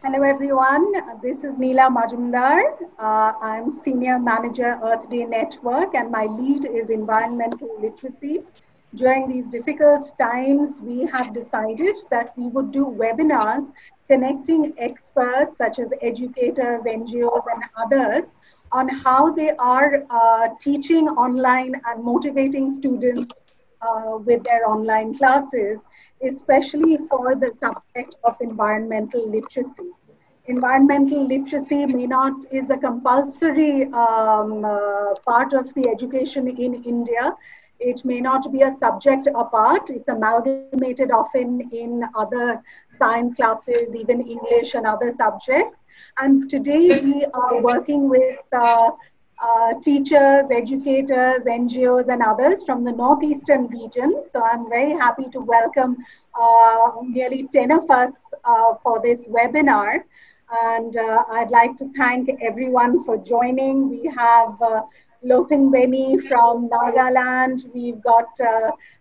Hello everyone, this is Neela Majumdar. I'm Senior Manager Earth Day Network and my lead is Environmental Literacy. During these difficult times, we have decided that we would do webinars connecting experts such as educators, NGOs and others on how they are teaching online and motivating students with their online classes, especially for the subject of environmental literacy. Environmental literacy may not is a compulsory part of the education in India. It may not be a subject apart. It's amalgamated often in other science classes, even English and other subjects. And today we are working with teachers, educators, NGOs, and others from the northeastern region. So I'm very happy to welcome nearly 10 of us for this webinar. And I'd like to thank everyone for joining. We have Lothin Beni from Nagaland. We've got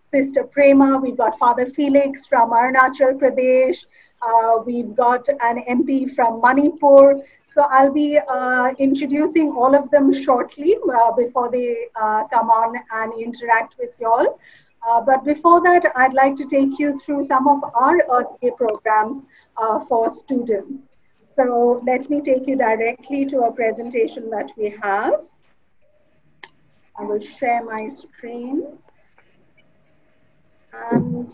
Sister Prema. We've got Father Felix from Arunachal Pradesh. We've got an MP from Manipur. So I'll be introducing all of them shortly before they come on and interact with you all. But before that, I'd like to take you through some of our Earth Day programs for students. So let me take you directly to a presentation that we have. I will share my screen. And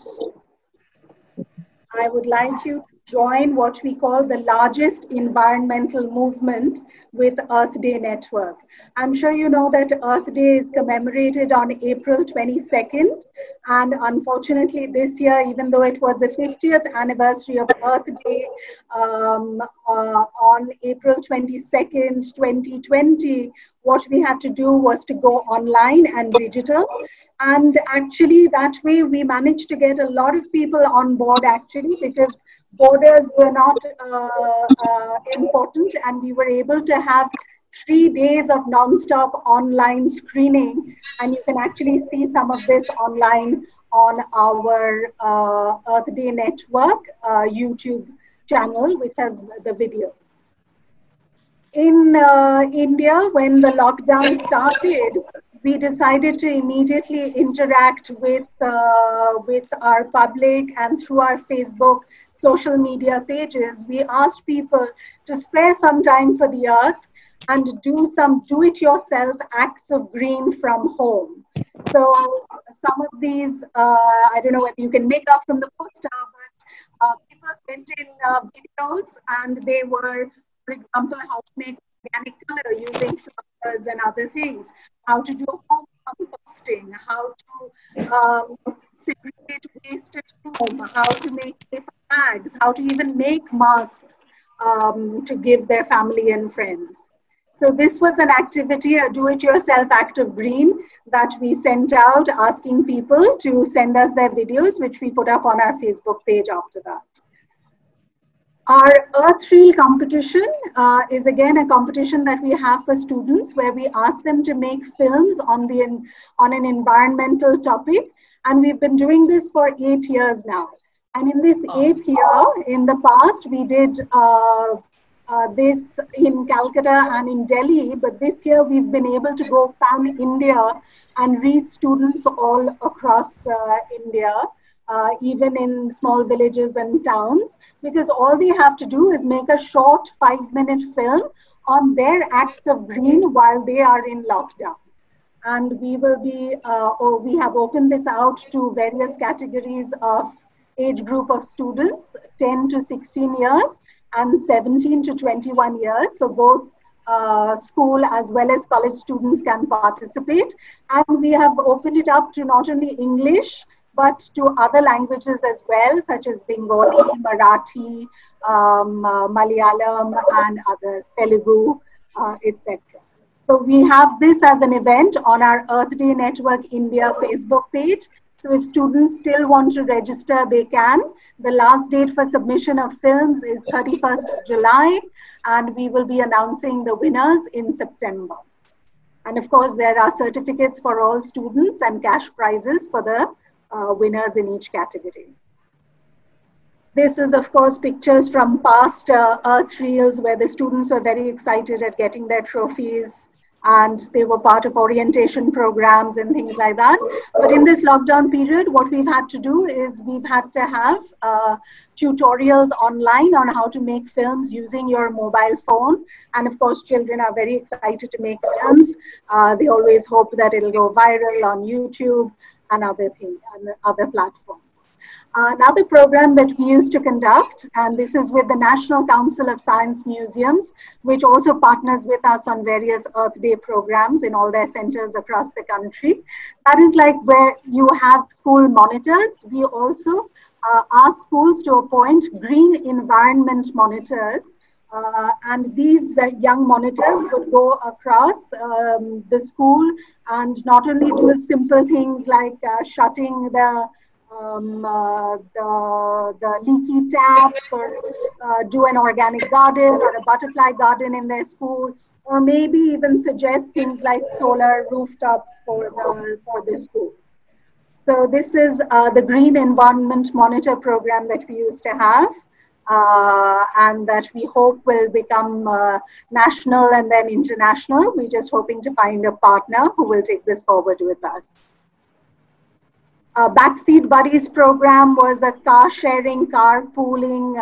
I would like you to join what we call the largest environmental movement with Earth Day Network. I'm sure you know that Earth Day is commemorated on April 22nd. And unfortunately this year, even though it was the 50th anniversary of Earth Day on April 22nd, 2020, what we had to do was to go online and digital. And actually that way we managed to get a lot of people on board actually, because borders were not important, and we were able to have 3 days of non-stop online screening. And you can actually see some of this online on our Earth Day Network YouTube channel, which has the videos. In India, when the lockdown started, we decided to immediately interact with our public, and through our Facebook social media pages, we asked people to spare some time for the earth and do some do-it-yourself acts of green from home. So some of these, I don't know whether you can make out from the poster, but people sent in videos, and they were, for example, how to make organic color using flowers and other things, how to do home composting, how to segregate waste at home, how to make paper bags, how to even make masks to give their family and friends. So this was an activity, a do-it-yourself act of green, that we sent out asking people to send us their videos, which we put up on our Facebook page after that. Our Earth Reel competition is again a competition that we have for students, where we ask them to make films on an environmental topic. And we've been doing this for 8 years now. And in this 8th year, in the past, we did this in Calcutta and in Delhi, but this year we've been able to go pan-India and reach students all across India. Even in small villages and towns, because all they have to do is make a short 5-minute film on their acts of green while they are in lockdown. And we will be, we have opened this out to various categories of age group of students, 10 to 16 years and 17 to 21 years. So both school as well as college students can participate. And we have opened it up to not only English, but to other languages as well, such as Bengali, Marathi, Malayalam, and others, Telugu, etc. So we have this as an event on our Earth Day Network India Facebook page. So if students still want to register, they can. The last date for submission of films is 31st of July, and we will be announcing the winners in September. And of course, there are certificates for all students and cash prizes for the winners in each category. This is, of course, pictures from past Earth Reels where the students were very excited at getting their trophies and they were part of orientation programs and things like that. But in this lockdown period, what we've had to do is we've had to have tutorials online on how to make films using your mobile phone. And of course, children are very excited to make films. They always hope that it'll go viral on YouTube and other things and other platforms. Another program that we used to conduct, and this is with the National Council of Science Museums, which also partners with us on various Earth Day programs in all their centers across the country. That is like where you have school monitors. We also ask schools to appoint green environment monitors. And these young monitors would go across the school and not only do simple things like shutting the leaky taps, or do an organic garden or a butterfly garden in their school, or maybe even suggest things like solar rooftops for the school. So this is the Green Environment Monitor program that we used to have, and that we hope will become national and then international. We're just hoping to find a partner who will take this forward with us. Backseat Buddies program was a car sharing, carpooling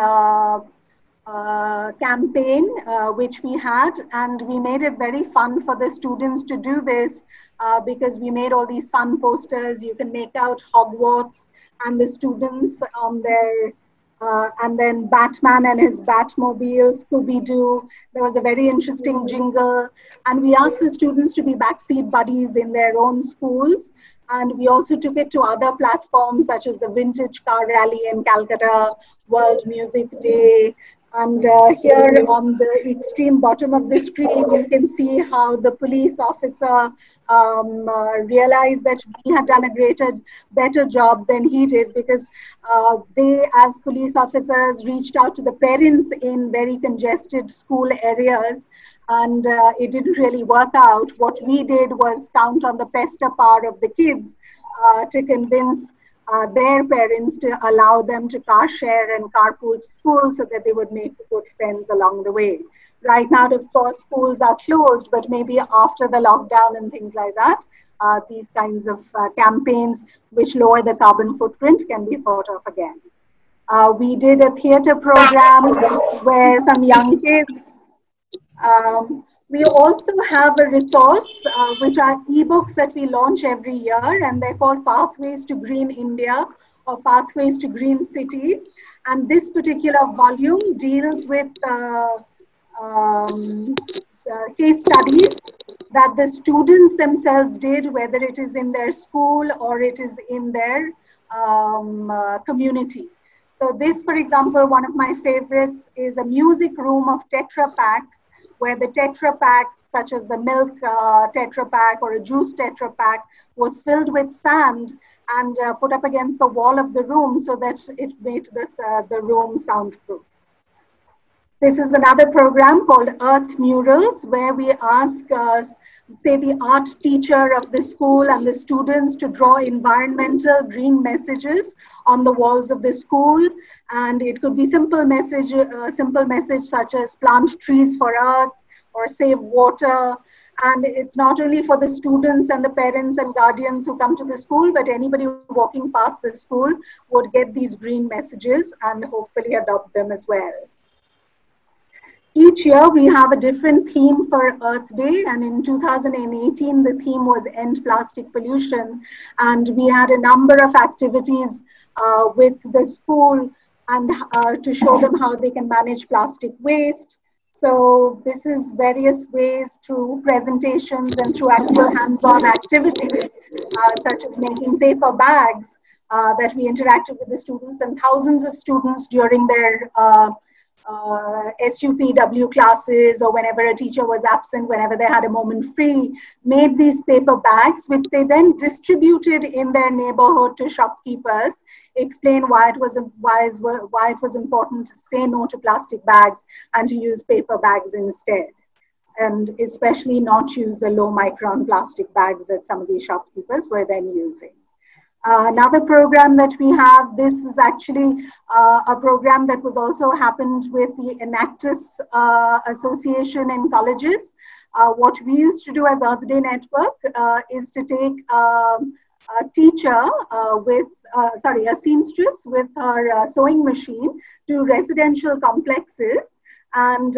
campaign which we had, and we made it very fun for the students to do this because we made all these fun posters. You can make out Hogwarts and the students on their and then Batman and his Batmobile, Scooby-Doo. There was a very interesting jingle. And we asked the students to be backseat buddies in their own schools. And we also took it to other platforms such as the Vintage Car Rally in Calcutta, World Music Day. And here on the extreme bottom of the screen, you can see how the police officer realized that we had done a better job than he did, because they, as police officers, reached out to the parents in very congested school areas, and it didn't really work out. What we did was count on the pester power of the kids to convince their parents to allow them to car share and carpool to school so that they would make good friends along the way. Right now, of course, schools are closed, but maybe after the lockdown and things like that, these kinds of campaigns which lower the carbon footprint can be thought of again. We did a theater program where some young kids, we also have a resource, which are ebooks that we launch every year, and they're called Pathways to Green India or Pathways to Green Cities. And this particular volume deals with case studies that the students themselves did, whether it is in their school or it is in their community. So this, for example, one of my favorites is a music room of Tetra Packs, where the Tetra Packs, such as the milk Tetra Pak or a juice Tetra Pak, was filled with sand and put up against the wall of the room so that it made the room soundproof. This is another program called Earth Murals, where we ask, say, the art teacher of the school and the students to draw environmental green messages on the walls of the school. And it could be simple message such as plant trees for Earth or save water. And it's not only for the students and the parents and guardians who come to the school, but anybody walking past the school would get these green messages and hopefully adopt them as well. Each year we have a different theme for Earth Day, and in 2018 the theme was End Plastic Pollution, and we had a number of activities with the school and to show them how they can manage plastic waste. So this is various ways through presentations and through actual hands-on activities, such as making paper bags that we interacted with the students, and thousands of students during their SUPW classes, or whenever a teacher was absent, whenever they had a moment free, made these paper bags, which they then distributed in their neighborhood to shopkeepers, explain why it was important to say no to plastic bags and to use paper bags instead, and especially not use the low micron plastic bags that some of these shopkeepers were then using. Another program that we have, this is actually a program that was also happened with the Enactus Association in colleges. What we used to do as Earth Day Network is to take a teacher a seamstress with her sewing machine to residential complexes, and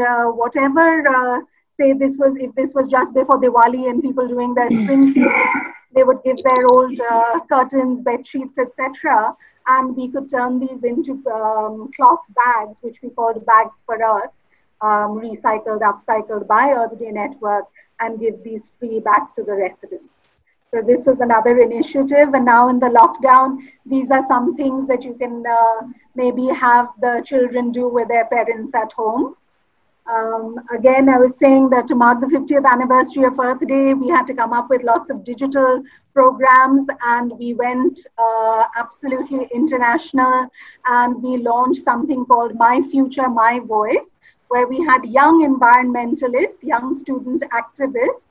say if this was just before Diwali and people doing their spring cleaning, they would give their old curtains, bed sheets, etc. And we could turn these into cloth bags, which we called Bags for Earth, recycled, upcycled by Earth Day Network, and give these free back to the residents. So this was another initiative. And now in the lockdown, these are some things that you can maybe have the children do with their parents at home. Again, I was saying that to mark the 50th anniversary of Earth Day, we had to come up with lots of digital programs, and we went absolutely international, and we launched something called My Future, My Voice, where we had young environmentalists, young student activists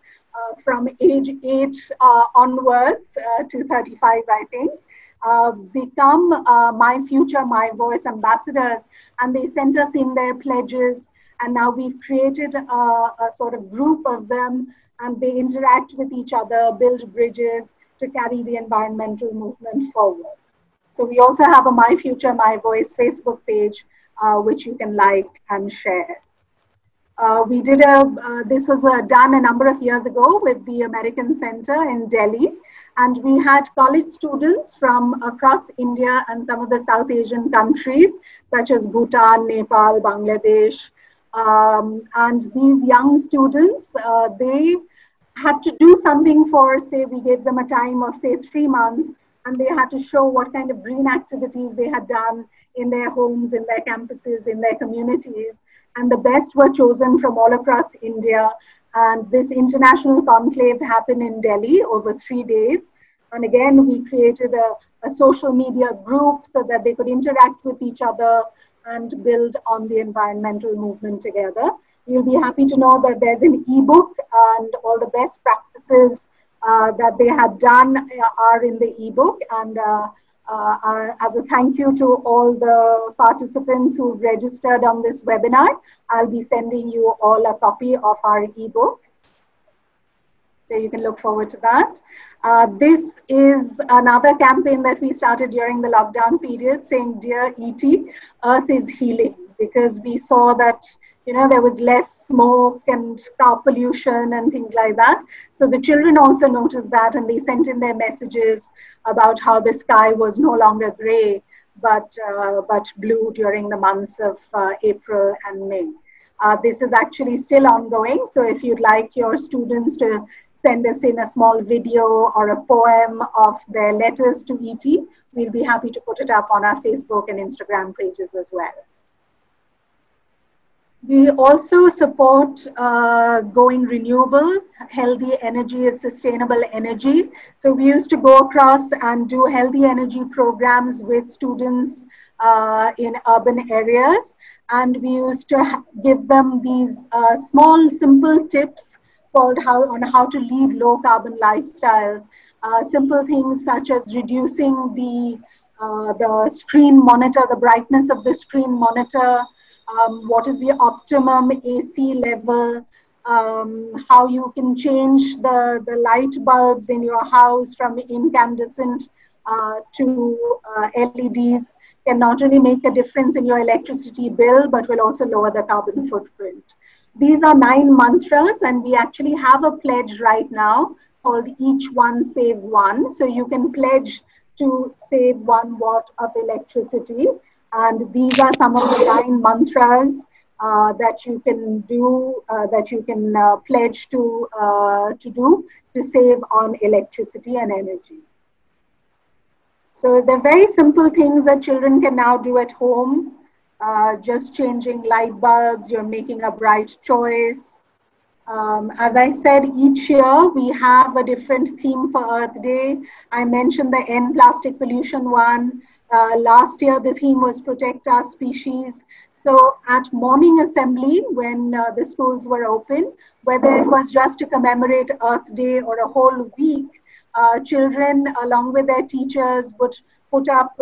from age 8 onwards to 35, I think, become My Future, My Voice ambassadors, and they sent us in their pledges. And now we've created a sort of group of them, and they interact with each other, build bridges to carry the environmental movement forward. So we also have a My Future, My Voice Facebook page, which you can like and share. This was done a number of years ago with the American Center in Delhi, and we had college students from across India and some of the South Asian countries, such as Bhutan, Nepal, Bangladesh. And these young students, they had to do something for, say, we gave them a time of, say, 3 months, and they had to show what kind of green activities they had done in their homes, in their campuses, in their communities. And the best were chosen from all across India. And this international conclave happened in Delhi over 3 days. And again, we created a social media group so that they could interact with each other and build on the environmental movement together. You'll be happy to know that there's an ebook, and all the best practices that they had done are in the ebook. And as a thank you to all the participants who've registered on this webinar, I'll be sending you all a copy of our ebooks. So you can look forward to that. This is another campaign that we started during the lockdown period, saying, "Dear ET, Earth is healing," because we saw that there was less smoke and car pollution and things like that. So the children also noticed that, and they sent in their messages about how the sky was no longer gray, but blue during the months of April and May. This is actually still ongoing. So if you'd like your students to send us in a small video or a poem of their letters to ET, we'll be happy to put it up on our Facebook and Instagram pages as well. We also support going renewable. Healthy energy is sustainable energy. So we used to go across and do healthy energy programs with students in urban areas. And we used to give them these small, simple tips called on how to lead low carbon lifestyles. Simple things such as reducing the screen monitor, the brightness of the screen monitor, what is the optimum AC level, how you can change the light bulbs in your house from incandescent to LEDs, can not only make a difference in your electricity bill, but will also lower the carbon footprint. These are 9 mantras, and we actually have a pledge right now called Each One Save One. So you can pledge to save 1 watt of electricity. And these are some of the 9 mantras that you can do, that you can pledge to do to save on electricity and energy. So they're very simple things that children can now do at home. Just changing light bulbs, you're making a bright choice. As I said, each year we have a different theme for Earth Day. I mentioned the End Plastic Pollution one. Last year, the theme was Protect Our Species. So at morning assembly, when the schools were open, whether it was just to commemorate Earth Day or a whole week, children, along with their teachers, would put up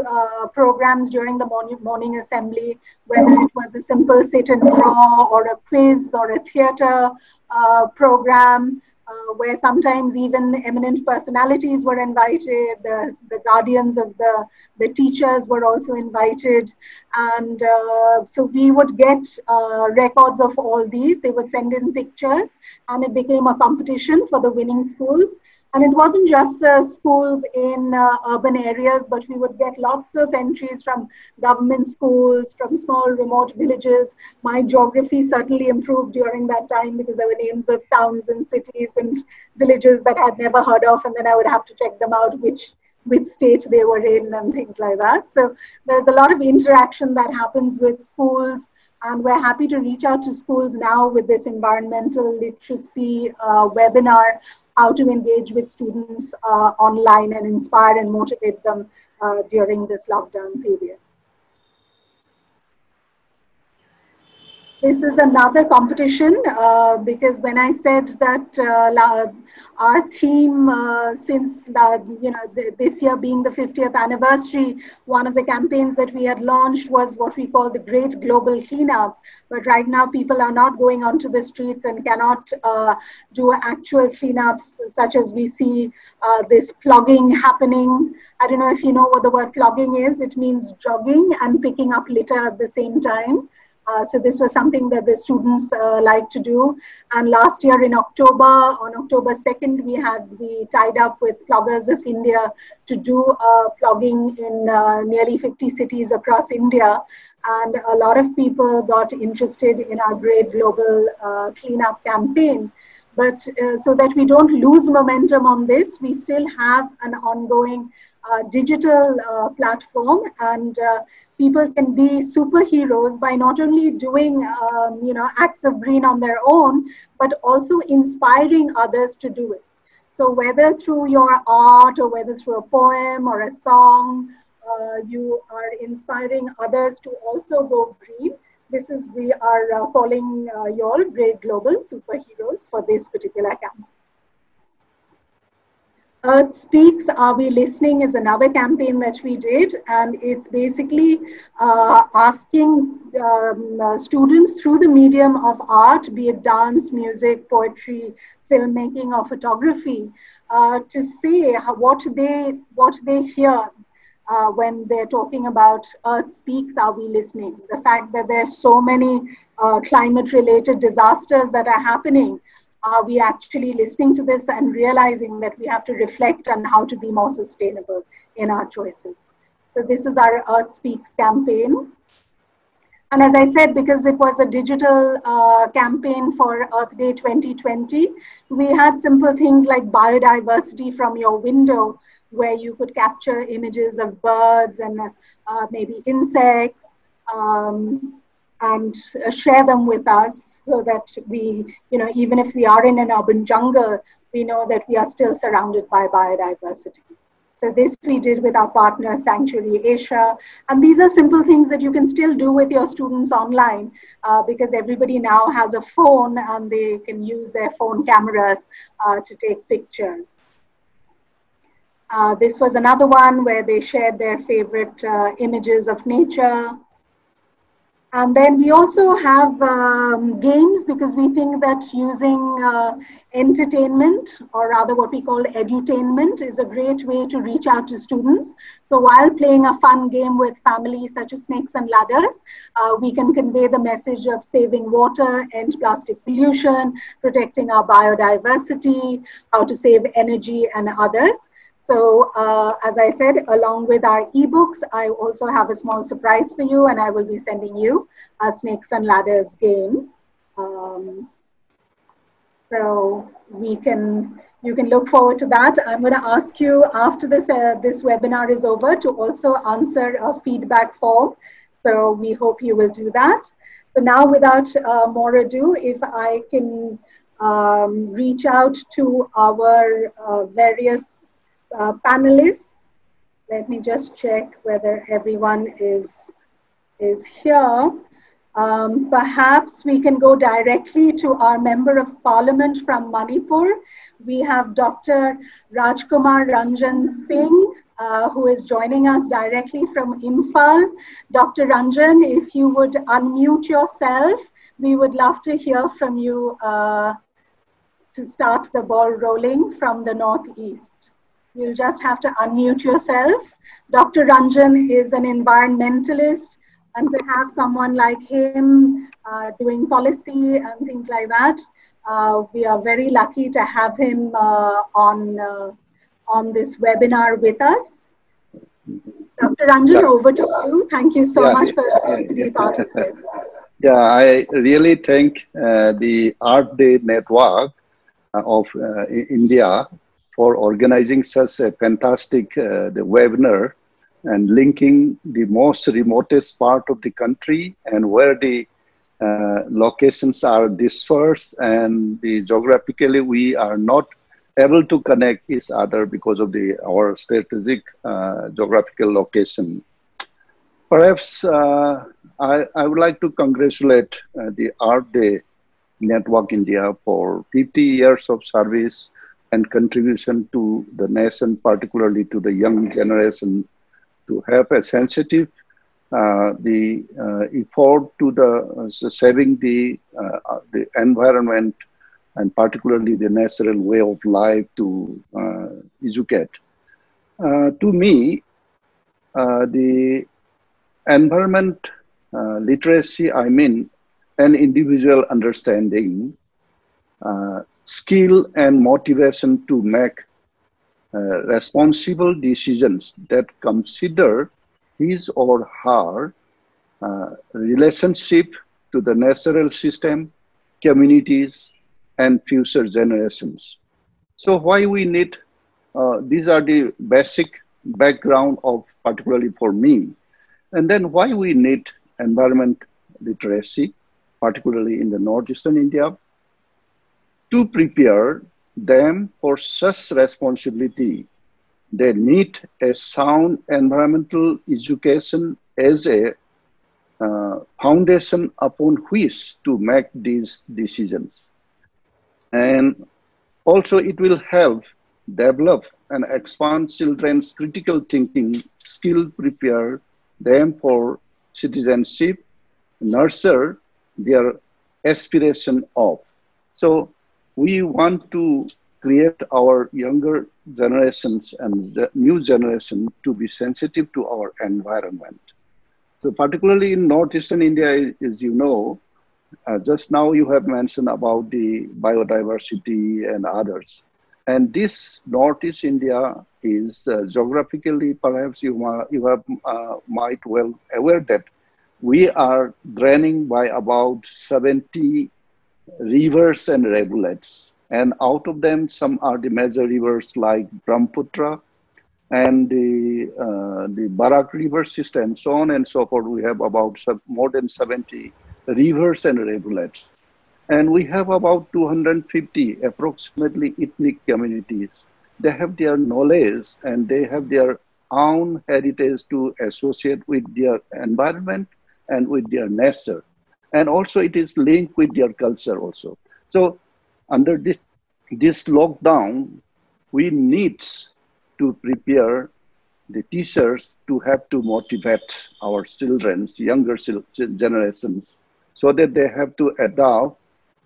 programs during the morning assembly, whether it was a simple sit and draw or a quiz or a theater program, where sometimes even eminent personalities were invited, the guardians of the teachers were also invited. And so we would get records of all these. They would send in pictures, and it became a competition for the winning schools. And it wasn't just the schools in urban areas, but we would get lots of entries from government schools, from small remote villages. My geography certainly improved during that time because there were names of towns and cities and villages that I'd never heard of. And then I would have to check them out, which state they were in and things like that. So there's a lot of interaction that happens with schools. And we're happy to reach out to schools now with this environmental literacy webinar, how to engage with students online and inspire and motivate them during this lockdown period. This is another competition because when I said that our theme since this year being the 50th anniversary, one of the campaigns that we had launched was what we call the Great Global Cleanup. But right now people are not going onto the streets and cannot do actual cleanups, such as we see this plugging happening. I don't know if you know what the word plugging is. It means jogging and picking up litter at the same time. So this was something that the students like to do. And last year in October, on October 2nd, we tied up with Pluggers of India to do plugging in nearly 50 cities across India. And a lot of people got interested in our Great Global Cleanup campaign. But so that we don't lose momentum on this, we still have an ongoing digital platform, and people can be superheroes by not only doing acts of green on their own, but also inspiring others to do it. So whether through your art or whether through a poem or a song, you are inspiring others to also go green. We are calling you all Great Global Superheroes for this particular campaign. Earth Speaks, Are We Listening is another campaign that we did, and it's basically asking students through the medium of art, be it dance, music, poetry, filmmaking, or photography, to say what they hear when they're talking about Earth Speaks, Are We Listening? The fact that there's so many climate-related disasters that are happening. Are we actually listening to this and realizing that we have to reflect on how to be more sustainable in our choices? So this is our Earth Speaks campaign. And as I said, because it was a digital campaign for Earth Day 2020, we had simple things like biodiversity from your window, where you could capture images of birds and maybe insects, and share them with us so that we, even if we are in an urban jungle, we know that we are still surrounded by biodiversity. So this we did with our partner Sanctuary Asia. And these are simple things that you can still do with your students online because everybody now has a phone and they can use their phone cameras to take pictures. This was another one where they shared their favorite images of nature. And then we also have games, because we think that using entertainment, or rather what we call edutainment, is a great way to reach out to students. So while playing a fun game with families such as Snakes and Ladders, we can convey the message of saving water, end plastic pollution, protecting our biodiversity, how to save energy, and others. So as I said, along with our ebooks, I also have a small surprise for you, and I will be sending you a Snakes and Ladders game. So you can look forward to that. I'm going to ask you after this webinar is over to also answer a feedback form. So we hope you will do that. So now, without more ado, if I can reach out to our various panelists. Let me just check whether everyone is here. Perhaps we can go directly to our Member of Parliament from Manipur. We have Dr. Rajkumar Ranjan Singh, who is joining us directly from Imphal. Dr. Ranjan, if you would unmute yourself, we would love to hear from you to start the ball rolling from the Northeast. You'll just have to unmute yourself. Dr. Ranjan is an environmentalist, and to have someone like him doing policy and things like that, we are very lucky to have him on this webinar with us. Dr. Ranjan, over to you. Thank you so much for being part of this. Yeah, I really thank the Art Day Network of India for organizing such a fantastic the webinar and linking the most remotest part of the country and where the locations are dispersed and the geographically we are not able to connect each other because of our strategic geographical location. Perhaps I would like to congratulate the Art Day Network India for 50 years of service and contribution to the nation, particularly to the young generation, to have a sensitive effort to the saving the environment and particularly the natural way of life to educate. To me, the environment literacy, I mean, an individual understanding, skill and motivation to make responsible decisions that consider his or her relationship to the natural system, communities, and future generations. So why we need, these are the basic background of particularly for me. And then why we need environment literacy, particularly in the northeastern India, to prepare them for such responsibility. They need a sound environmental education as a foundation upon which to make these decisions. And also it will help develop and expand children's critical thinking skill, prepare them for citizenship, nurture their aspiration of. So we want to create our younger generations and the new generation to be sensitive to our environment. So particularly in northeastern India, as you know, just now you have mentioned about the biodiversity and others. And this Northeast India is geographically, perhaps you might well aware that we are draining by about 70 rivers and rivulets. And out of them, some are the major rivers like Brahmaputra and the Barak River system, so on and so forth. We have about more than 70 rivers and rivulets. And we have about 250 approximately ethnic communities. They have their knowledge and they have their own heritage to associate with their environment and with their nature. And also it is linked with their culture also. So under this lockdown, we need to prepare the teachers to have to motivate our children, younger generations, so that they have to adapt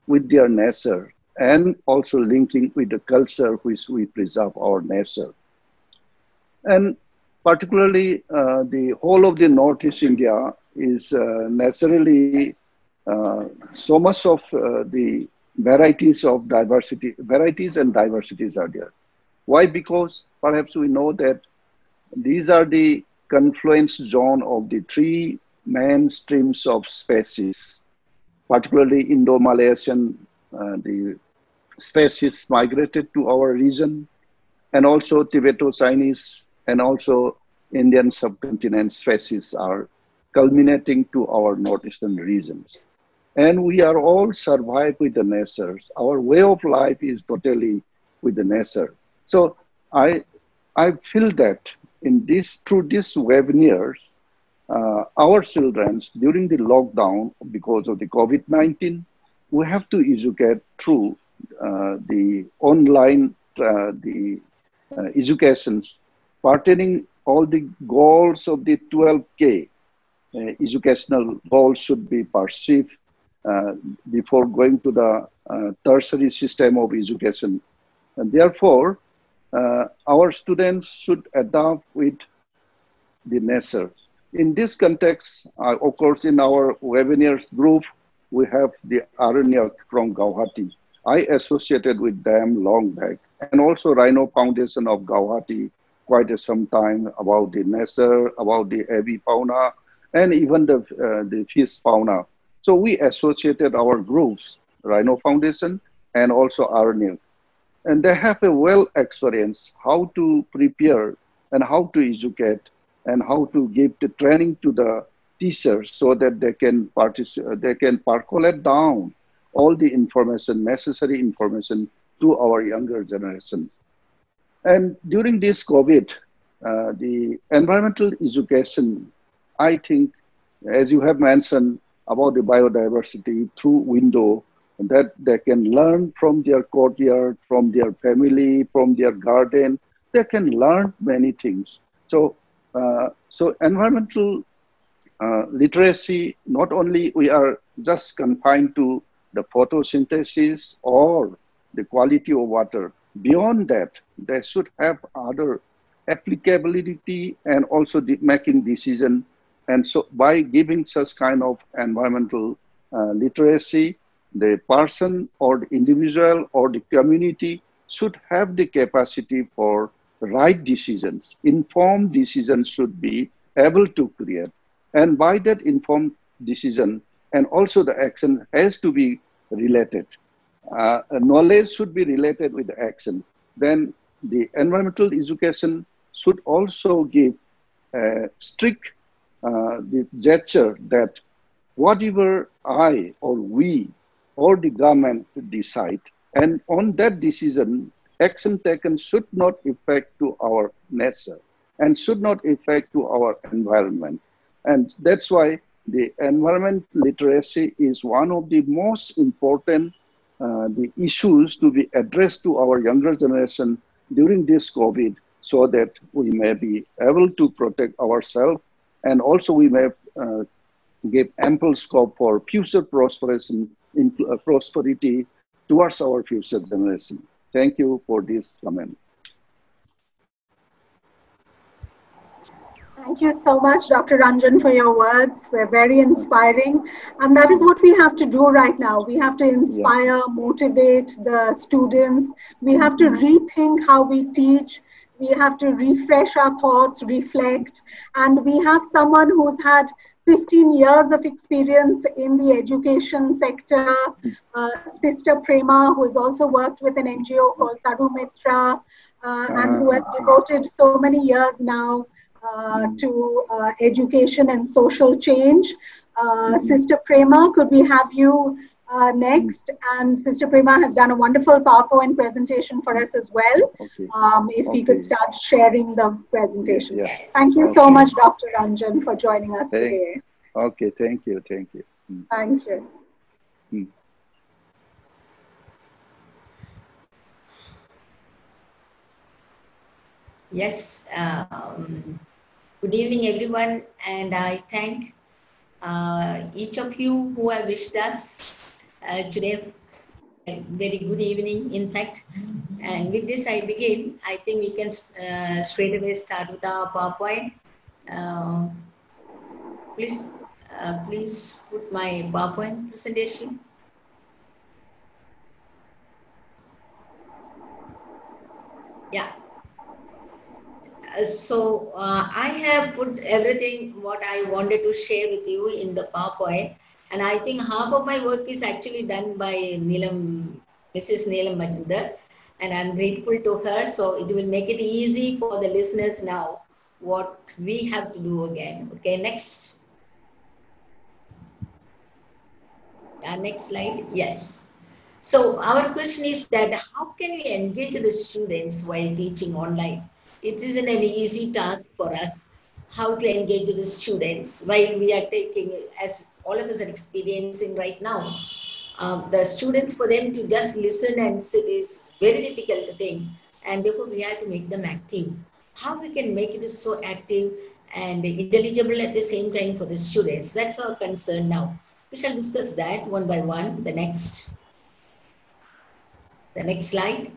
with their nature and also linking with the culture which we preserve our nature. And particularly the whole of the Northeast India is naturally so much of the varieties and diversities are there. Why? Because perhaps we know that these are the confluence zone of the three main streams of species, particularly Indo-Malaysian, the species migrated to our region, and also Tibeto-Chinese and also Indian subcontinent species are culminating to our northeastern regions. And we are all survived with the nature. Our way of life is totally with the nature. So I feel that through these webinars, our children during the lockdown because of the COVID-19, we have to educate through the online educations pertaining all the goals of the 12K. Educational goals should be perceived uh, before going to the tertiary system of education. And therefore, our students should adapt with the nature. In this context, of course, in our webinars group, we have the Aranyak from Guwahati. I associated with them long back, and also Rhino Foundation of Guwahati quite some time about the nature, about the avi fauna, and even the fish fauna. So we associated our groups, Rhino Foundation and also Aranyak, and they have a well experience how to prepare and how to educate and how to give the training to the teachers so that they can they can percolate down all the information, necessary information to our younger generation. And during this COVID, the environmental education, I think, as you have mentioned about the biodiversity through window, that they can learn from their courtyard, from their family, from their garden. They can learn many things. So environmental literacy, not only we are just confined to the photosynthesis or the quality of water. Beyond that, they should have other applicability and also making decision. And so by giving such kind of environmental literacy, the person or the individual or the community should have the capacity for right decisions. Informed decisions should be able to create. And by that informed decision, and also the action has to be related. Knowledge should be related with the action. Then the environmental education should also give strict the gesture that whatever I or we or the government decide, and on that decision, action taken should not affect to our nature and should not affect to our environment. And that's why the environment literacy is one of the most important the issues to be addressed to our younger generation during this COVID, so that we may be able to protect ourselves, and also we may give ample scope for future prosperity towards our future generation. Thank you for this comment. Thank you so much, Dr. Ranjan, for your words. They're very inspiring. And that is what we have to do right now. We have to inspire, motivate the students. We have to rethink how we teach. We have to refresh our thoughts, reflect. And we have someone who's had 15 years of experience in the education sector, Sister Prema, who has also worked with an NGO called Taru Mitra, and who has devoted so many years now to education and social change. Sister Prema, could we have you next? And Sister Prema has done a wonderful PowerPoint presentation for us as well. If we could start sharing the presentation. Thank you so much, Dr. Ranjan, for joining us today. Okay, thank you, thank you. Thank you. Yes, good evening, everyone, and I thank each of you who have wished us today a very good evening, in fact. And with this, I begin. I think we can straight away start with our PowerPoint. Please put my PowerPoint presentation. Yeah. So I have put everything what I wanted to share with you in the PowerPoint, and I think half of my work is actually done by Mrs. Neelam Majumdar, and I'm grateful to her. So it will make it easy for the listeners now what we have to do again. Okay, next. Next slide. Yes. So our question is that how can we engage the students while teaching online? It isn't an easy task for us. how to engage the students while we are taking, as all of us are experiencing right now. The students, for them to just listen and sit is very difficult thing, and therefore we have to make them active. How we can make it so active and intelligible at the same time for the students? That's our concern now. We shall discuss that one by one. The next slide.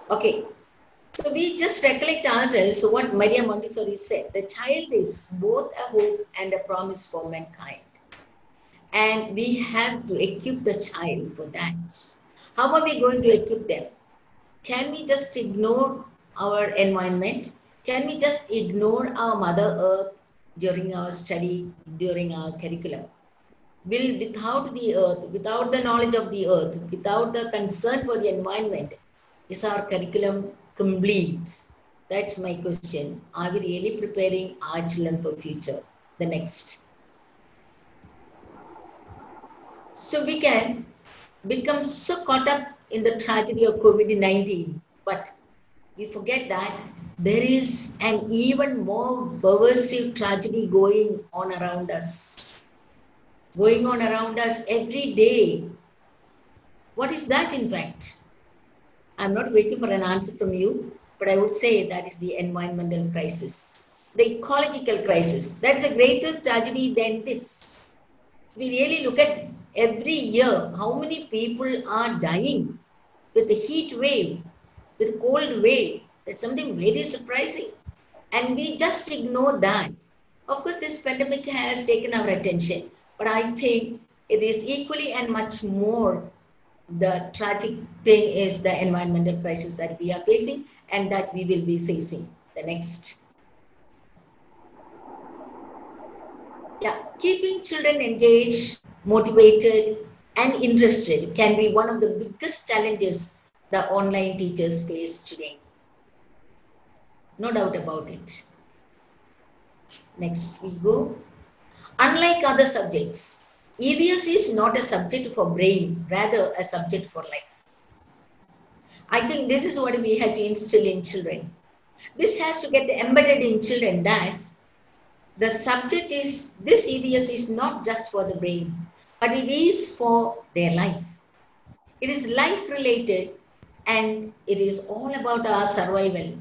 Okay. So we just recollect ourselves what Maria Montessori said. The child is both a hope and a promise for mankind. And we have to equip the child for that. How are we going to equip them? Can we just ignore our environment? Can we just ignore our Mother Earth during our study, during our curriculum? Without the earth, without the knowledge of the earth, without the concern for the environment, is our curriculum complete? That's my question. Are we really preparing our children for future? The next. So we can become so caught up in the tragedy of COVID-19, but we forget that there is an even more pervasive tragedy going on around us. Going on around us every day. What is that, in fact? I'm not waiting for an answer from you, but I would say that is the environmental crisis, the ecological crisis. That's a greater tragedy than this. We really look at every year how many people are dying with the heat wave, with cold wave. That's something very surprising. And we just ignore that. Of course, this pandemic has taken our attention, but I think it is equally and much more the tragic thing is the environmental crisis that we are facing and that we will be facing. The next. Yeah, keeping children engaged, motivated, and interested can be one of the biggest challenges the online teachers face today. No doubt about it. Next we go. Unlike other subjects, EVS is not a subject for brain, rather a subject for life. I think this is what we have to instill in children. This has to get embedded in children that the subject is, this EVS is not just for the brain, but it is for their life. It is life related and it is all about our survival.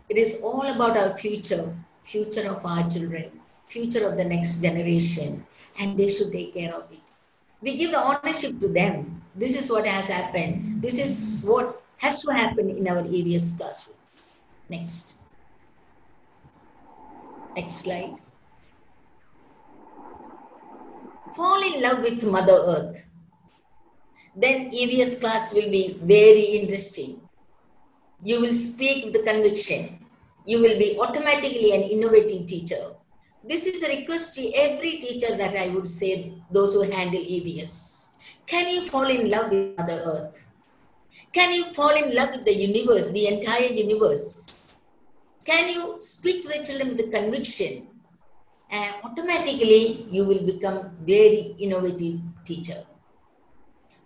It is all about our future, future of our children, future of the next generation, and they should take care of it. We give the ownership to them. This is what has happened. This is what has to happen in our EVS classrooms. Next. Next slide. Fall in love with Mother Earth. Then EVS class will be very interesting. You will speak with conviction. You will be automatically an innovative teacher. This is a request to every teacher that I would say, those who handle EVS. Can you fall in love with Mother Earth? Can you fall in love with the universe, the entire universe? Can you speak to the children with the conviction? And automatically you will become very innovative teacher.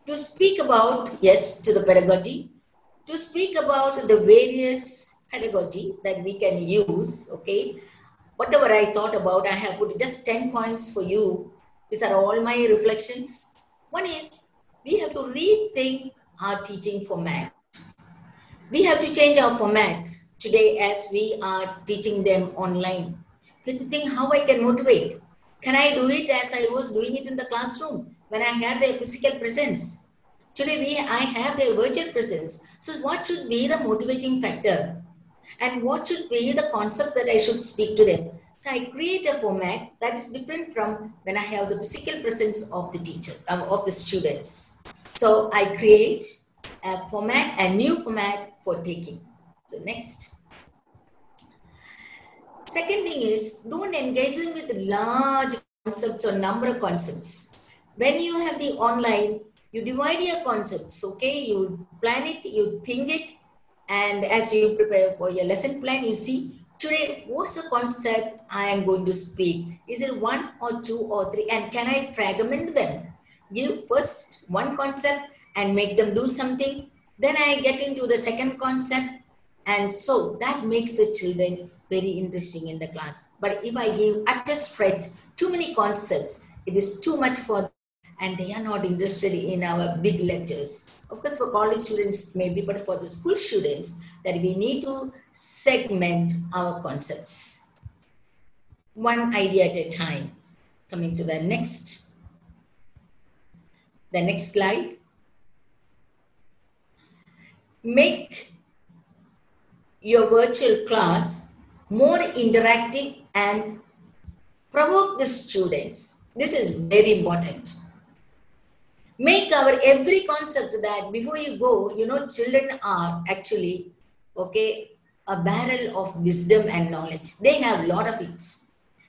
To speak about, yes, to the pedagogy, to speak about the various pedagogy that we can use, okay? Whatever I thought about, I have put just 10 points for you. These are all my reflections. One is, we have to rethink our teaching format. We have to change our format today as we are teaching them online. We have to think how I can motivate. Can I do it as I was doing it in the classroom when I had the physical presence? Today I have the virtual presence. So what should be the motivating factor? And what should be the concept that I should speak to them? So I create a format that is different from when I have the physical presence of the teacher, of the students. So I create a format, a new format for taking. So next. Second thing is, don't engage them with large concepts or number of concepts. When you have the online, you divide your concepts, okay? You plan it, you think it, and as you prepare for your lesson plan, you see, today, what's the concept I am going to speak? Is it 1 or 2 or 3? And can I fragment them? Give first one concept and make them do something. Then I get into the second concept. And so that makes the children very interesting in the class. But if I give at a stretch too many concepts, it is too much for them, and they are not interested in our big lectures. Of course, for college students maybe, but for the school students, that we need to segment our concepts, one idea at a time. Coming to the next slide. Make your virtual class more interactive and provoke the students. This is very important. Make our every concept that before you go, children are actually, a barrel of wisdom and knowledge. They have a lot of it.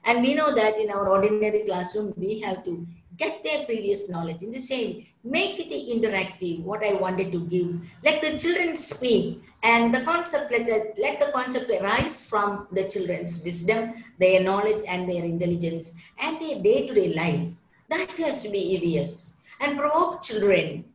And we know that in our ordinary classroom, we have to get their previous knowledge. In the same, make it interactive, what I wanted to give. Let the children speak, and the concept, let the concept arise from the children's wisdom, their knowledge and their intelligence, and their day-to-day life. That has to be EVS. And provoke children.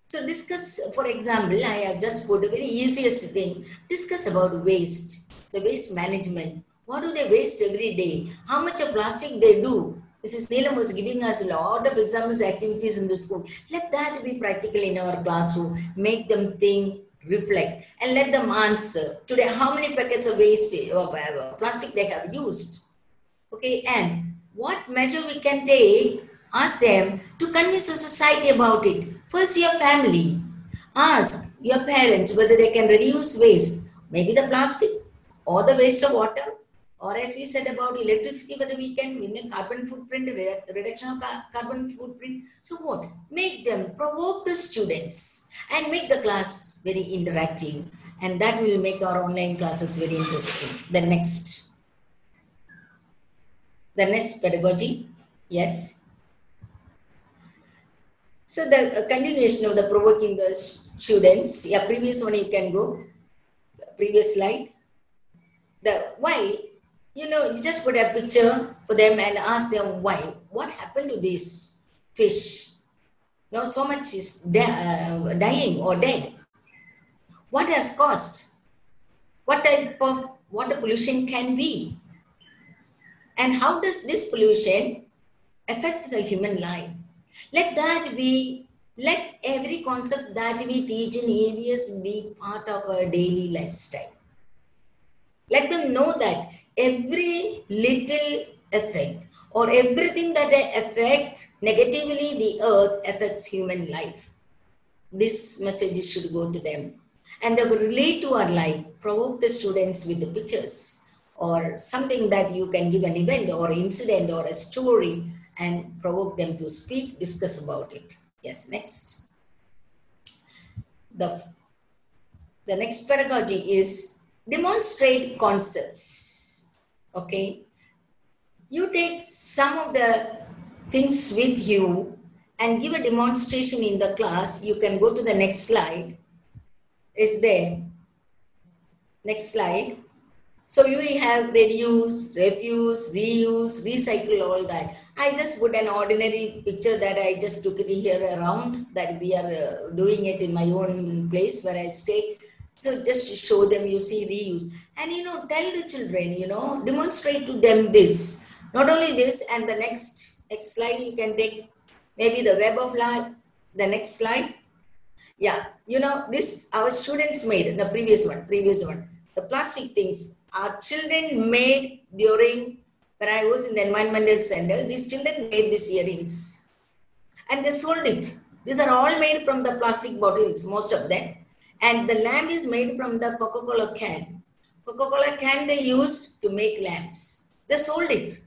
So discuss, for example, I have just put a very easiest thing, discuss about waste, the waste management. What do they waste every day? How much of plastic they do? Mrs. Neelam was giving us a lot of examples, activities in the school. Let that be practical in our classroom. Make them think, reflect, and let them answer. Today, how many packets of waste or plastic they have used? Okay, and what measure we can take? Ask them to convince the society about it. First, your family. Ask your parents whether they can reduce waste, maybe the plastic or the waste of water, or as we said about electricity, whether we can win a carbon footprint, reduction of carbon footprint. So what? Make them, provoke the students and make the class very interactive. And that will make our online classes very interesting. The next pedagogy. Yes. So the continuation of the provoking the students. Yeah, previous one you can go. Previous slide. The why. You just put a picture for them and ask them why. What happened to this fish? So much is dying or dead. What has caused? What type of water pollution can be? And how does this pollution affect the human life? Let every concept that we teach in EVS be part of our daily lifestyle. Let them know that every little effect or everything that affect negatively the earth affects human life. This message should go to them. And they will relate to our life, provoke the students with the pictures or something that you can give an event or incident or a story and provoke them to speak, discuss about it. Yes, next. The next pedagogy is demonstrate concepts. Okay. You take some of the things with you and give a demonstration in the class. You can go to the next slide. Is there? Next slide. So we have reduce, refuse, reuse, recycle, all that. I just put an ordinary picture that I just took it here around, that we are doing it in my own place where I stay. So just to show them, you see, reuse. And, tell the children, demonstrate to them this. Not only this, and the next slide you can take, maybe the web of life, the next slide. Yeah, this our students made, the previous one, the plastic things. Our children made during, when I was in the environmental center, these children made these earrings and they sold it. These are all made from the plastic bottles, most of them. And the lamp is made from the Coca-Cola can. Coca-Cola can they used to make lamps. They sold it.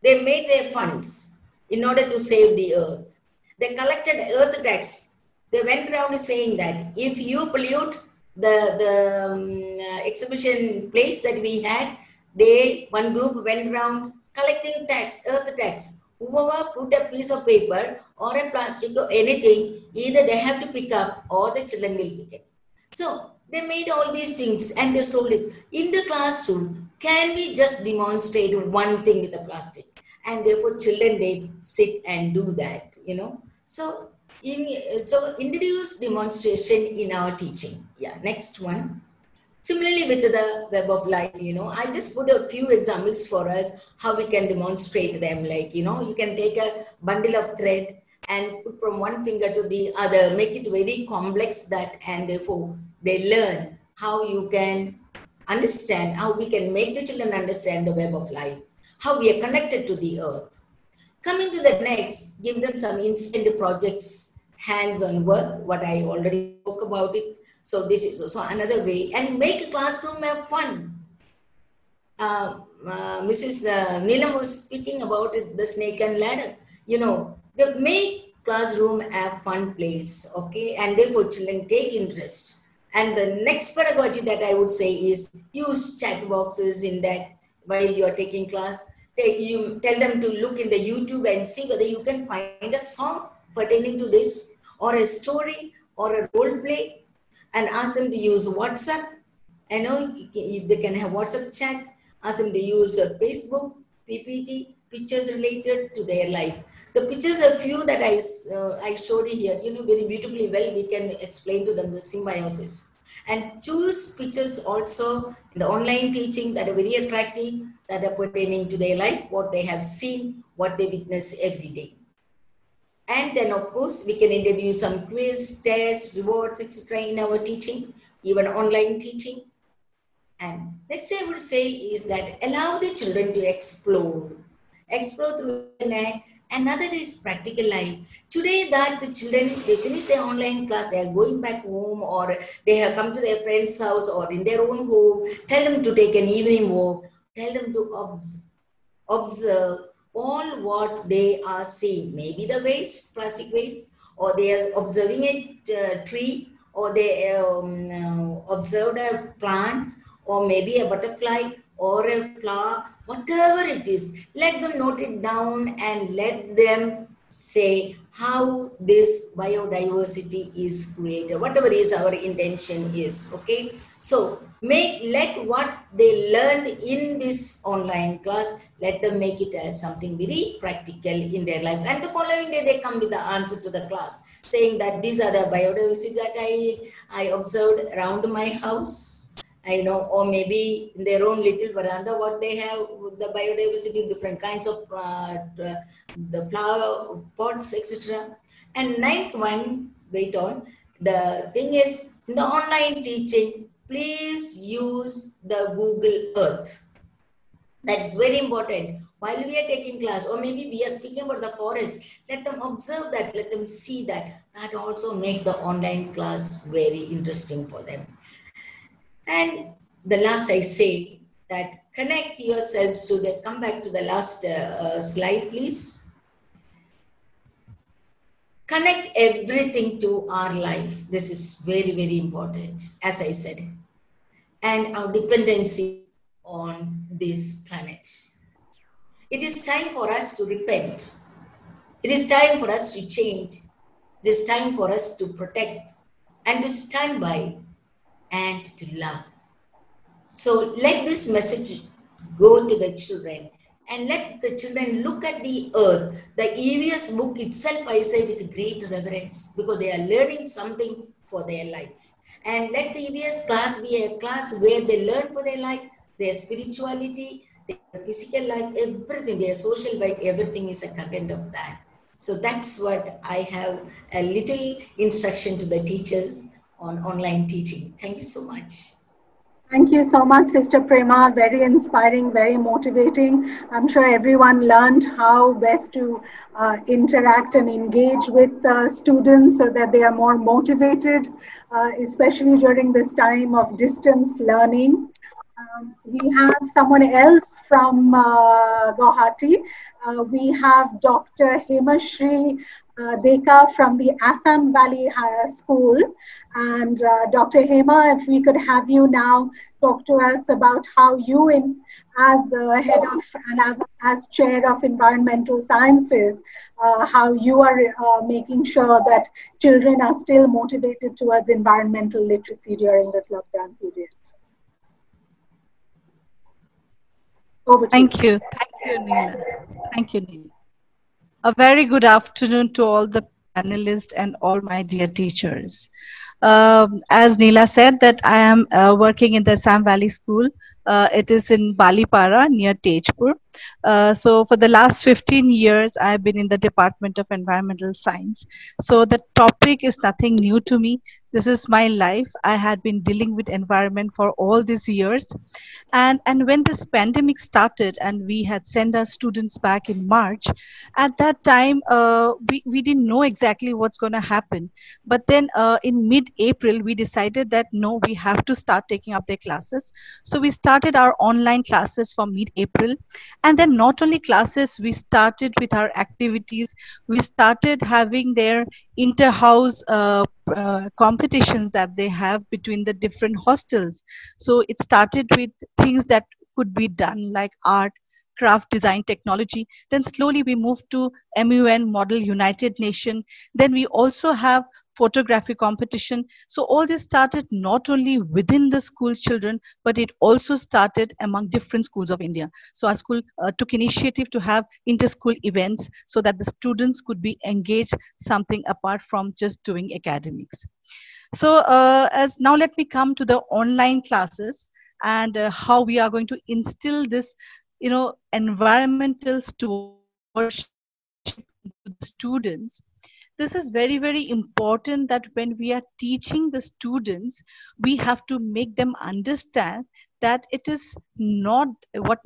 They made their funds in order to save the earth. They collected earth tax. They went around saying that if you pollute the exhibition place that we had, one group went around collecting tax, earth tax. Whoever put a piece of paper or a plastic or anything, either they have to pick up or the children will pick it. So they made all these things and they sold it. In the classroom, can we just demonstrate one thing with the plastic? And therefore children, they sit and do that, So introduce demonstration in our teaching. Yeah, next one. Similarly, with the web of life, I just put a few examples for us how we can demonstrate them. Like, you can take a bundle of thread and put from one finger to the other, make it very complex and therefore they learn how you can understand, how we can make the children understand the web of life, how we are connected to the earth. Coming to the next, give them some instant projects, hands-on work, what I already spoke about it. So this is also another way, and make a classroom have fun. Mrs. Neelam was speaking about it, the snake and ladder. They make classroom a fun place, okay, and therefore children take interest. And the next pedagogy that I would say is use chat boxes in that while you are taking class. You tell them to look in the YouTube and see whether you can find a song pertaining to this, or a story, or a role play, and ask them to use WhatsApp. If they can have WhatsApp chat, ask them to use Facebook, PPT, pictures related to their life. The pictures are few that I showed you here, very beautifully well, we can explain to them the symbiosis. And choose pictures also in the online teaching that are very attractive, that are pertaining to their life, what they have seen, what they witness every day. And then, of course, we can introduce some quiz, tests, rewards, etc. in our teaching, even online teaching. And next I would say is that allow the children to explore through the net. Another is practical life. Today that the children, they finish their online class, they are going back home, or they have come to their friend's house or in their own home, tell them to take an evening walk, tell them to observe all what they are seeing, maybe the waste, plastic waste, or they are observing a tree, or they observed a plant, or maybe a butterfly or a flower, whatever it is, let them note it down and let them say how this biodiversity is created, whatever is our intention is, okay? So let what they learned in this online class, let them make it as something very practical in their life. And the following day, they come with the answer to the class, saying that these are the biodiversity that I observed around my house. Or maybe in their own little veranda, what they have, the biodiversity, different kinds of the flower pots, etc. And ninth one, wait on, the thing is, in the online teaching, please use the Google Earth. That's very important. While we are taking class, or maybe we are speaking about the forest, let them observe that, let them see that. That also make the online class very interesting for them. And the last I say that connect yourselves to the, come back to the last slide, please. Connect everything to our life. This is very, very important, as I said, and our dependency on this planet. It is time for us to repent. It is time for us to change. It is time for us to protect and to stand by and to love. So let this message go to the children, and let the children look at the earth, the EVS book itself, I say, with great reverence, because they are learning something for their life. And let the EVS class be a class where they learn for their life, their spirituality, their physical life, everything, their social life, everything is a content of that. So that's what I have, a little instruction to the teachers on online teaching. Thank you so much. Thank you so much, Sister Prema. Very inspiring, very motivating. I'm sure everyone learned how best to interact and engage with students so that they are more motivated, especially during this time of distance learning. We have someone else from Guwahati. We have Dr. Hemashri Deka from the Assam Valley High School. And Dr. Hema, if we could have you now talk to us about how you, as head of and as chair of environmental sciences, how you are making sure that children are still motivated towards environmental literacy during this lockdown period. Over to Thank you. Thank you, Neela. Thank you, Neela. A very good afternoon to all the panelists and all my dear teachers. As Neela said, that I am working in the Assam Valley School. It is in Balipara near Tejpur. So for the last 15 years, I've been in the Department of Environmental Science. So the topic is nothing new to me. This is my life. I had been dealing with environment for all these years. And when this pandemic started and we had sent our students back in March, at that time, we didn't know exactly what's going to happen. But then in mid-April, we decided that no, we have to start taking up their classes. So we started our online classes from mid-April. And then not only classes, we started with our activities. We started having their inter-house competitions that they have between the different hostels. So it started with things that could be done like art, craft, design, technology. Then slowly we moved to MUN, Model United Nation. Then we also have photography competition. So all this started not only within the school children, but it also started among different schools of India. So our school took initiative to have inter-school events so that the students could be engaged something apart from just doing academics. So as now let me come to the online classes and how we are going to instill this, environmental stewardship into the students. This is very, very important that when we are teaching the students, we have to make them understand that it is not what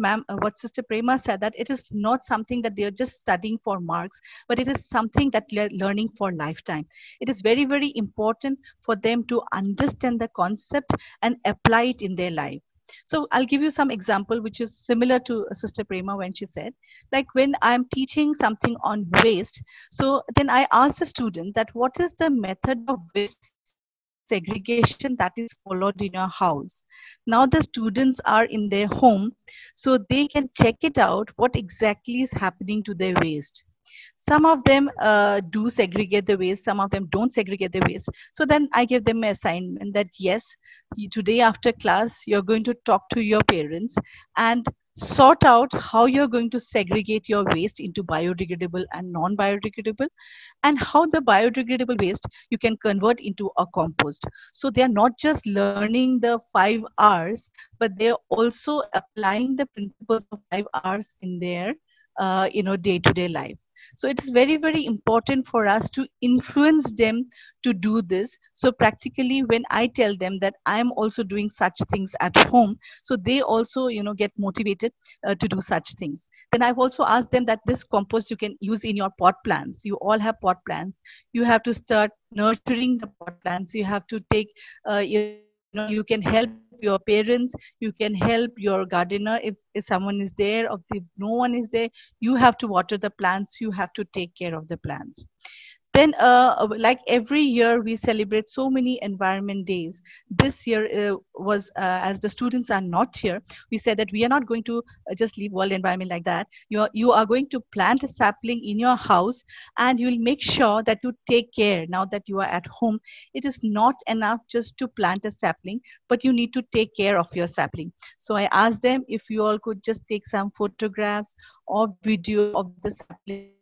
Sister Prema said, that it is not something that they are just studying for marks, but it is something that they're learning for lifetime. It is very, very important for them to understand the concept and apply it in their life. So I'll give you some example, which is similar to Sister Prema when she said, like when I'm teaching something on waste, so then I asked the student that what is the method of waste segregation that is followed in your house. Now the students are in their home, so they can check it out what exactly is happening to their waste. Some of them do segregate the waste, some of them don't segregate the waste. So then I give them an assignment that yes, today after class you're going to talk to your parents and sort out how you're going to segregate your waste into biodegradable and non-biodegradable, and how the biodegradable waste you can convert into a compost. So they are not just learning the 5 R's, but they're also applying the principles of 5 R's in their day-to-day life. So it is very, very important for us to influence them to do this. So practically when I tell them that I am also doing such things at home, so they also get motivated to do such things. Then I've also asked them that this compost you can use in your pot plants. You all have pot plants. You have to start nurturing the pot plants. You have to take you can help your parents, you can help your gardener if someone is there, or if no one is there, you have to water the plants, you have to take care of the plants. Then like every year we celebrate so many environment days. This year was as the students are not here, we said that we are not going to just leave world environment like that. You are going to plant a sapling in your house, and you will make sure that you take care. Now that you are at home, it is not enough just to plant a sapling, but you need to take care of your sapling. So I asked them if you all could just take some photographs or video of the sapling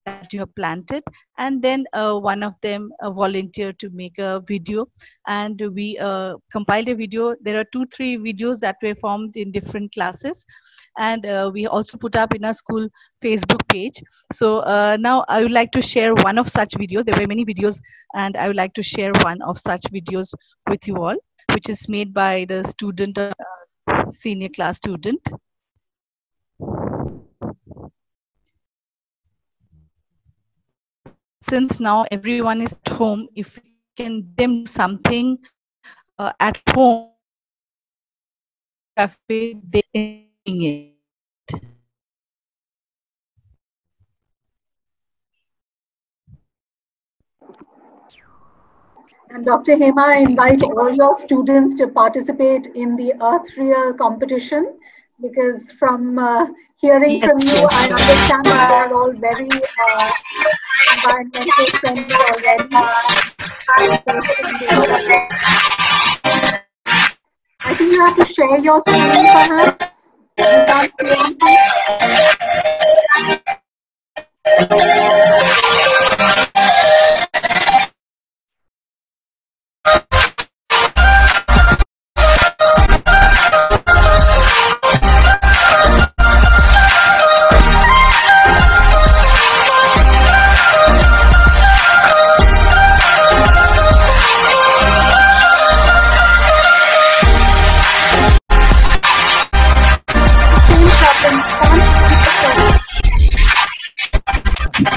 that you have planted, and then one of them volunteered to make a video, and we compiled a video. There are 2-3 videos that were formed in different classes, and we also put up in our school Facebook page. So now I would like to share one of such videos. There were many videos, and I would like to share one of such videos with you all, which is made by the student, senior class student. Since now everyone is at home, if we can get them do something at home, they doing it. And Dr. Hema, I invite all your students to participate in the Earth Real competition, because from hearing from you, I understand that they are all very environmental friendly already. I think you have to share your screen perhaps. You can't see anything.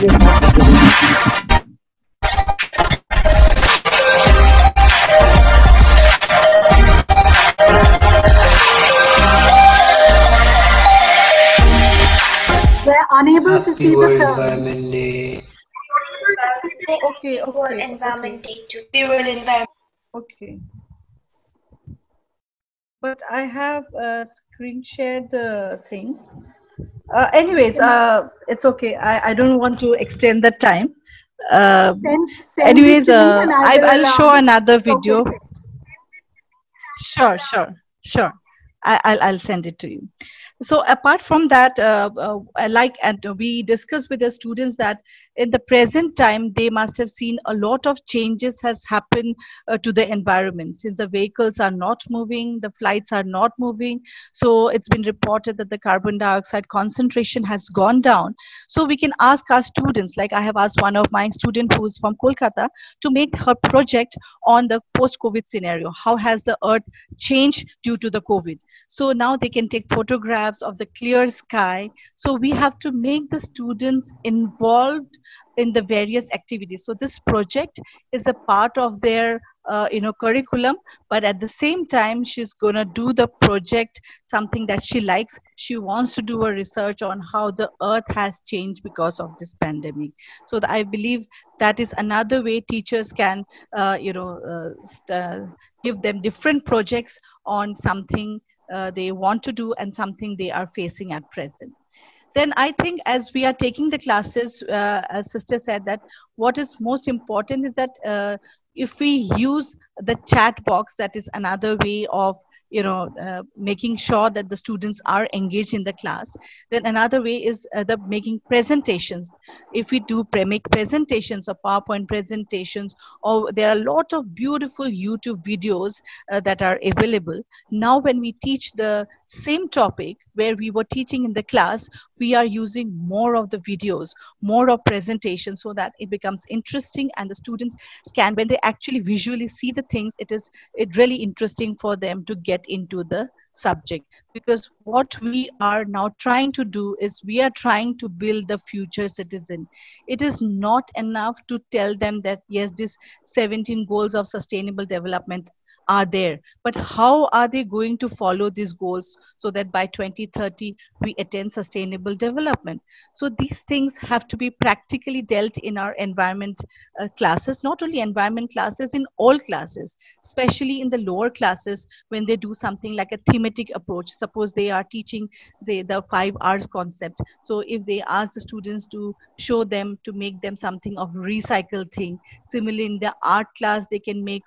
We're unable to see the film. Environment Day. Okay, World okay, Environment okay, Day too. World Environment. okay. But I have screen shared the thing. Anyways, it's okay. I don't want to extend the time. Uh, Send it anyways, to me and I I'll will show another video. showcase it. Sure. I'll send it to you. So apart from that, and we discussed with the students that in the present time they must have seen a lot of changes has happened to the environment, since the vehicles are not moving, the flights are not moving. So it's been reported that the carbon dioxide concentration has gone down. So we can ask our students, like I have asked one of my students who's from Kolkata to make her project on the post-COVID scenario. How has the earth changed due to the COVID? So now they can take photographs of the clear sky. So we have to make the students involved in the various activities. So this project is a part of their curriculum, but at the same time she's going to do the project something that she likes. She wants to do a research on how the earth has changed because of this pandemic. So I believe that is another way teachers can give them different projects on something they want to do and something they are facing at present. Then I think as we are taking the classes, as sister said, that what is most important is that if we use the chat box, that is another way of making sure that the students are engaged in the class. Then another way is the making presentations. If we do make presentations or PowerPoint presentations, or there are a lot of beautiful YouTube videos that are available. Now when we teach the same topic where we were teaching in the class, we are using more of the videos, more of presentations, so that it becomes interesting and the students can, when they actually visually see the things, it really interesting for them to get into the subject. Because what we are now trying to do is we are trying to build the future citizen. It is not enough to tell them that yes, these 17 goals of sustainable development are there, but how are they going to follow these goals so that by 2030 we attain sustainable development? So these things have to be practically dealt in our environment classes, not only environment classes, in all classes, especially in the lower classes when they do something like a thematic approach. Suppose they are teaching the 5 R's concept. So if they ask the students to show them, to make them something of recycled thing. Similarly, in the art class, they can make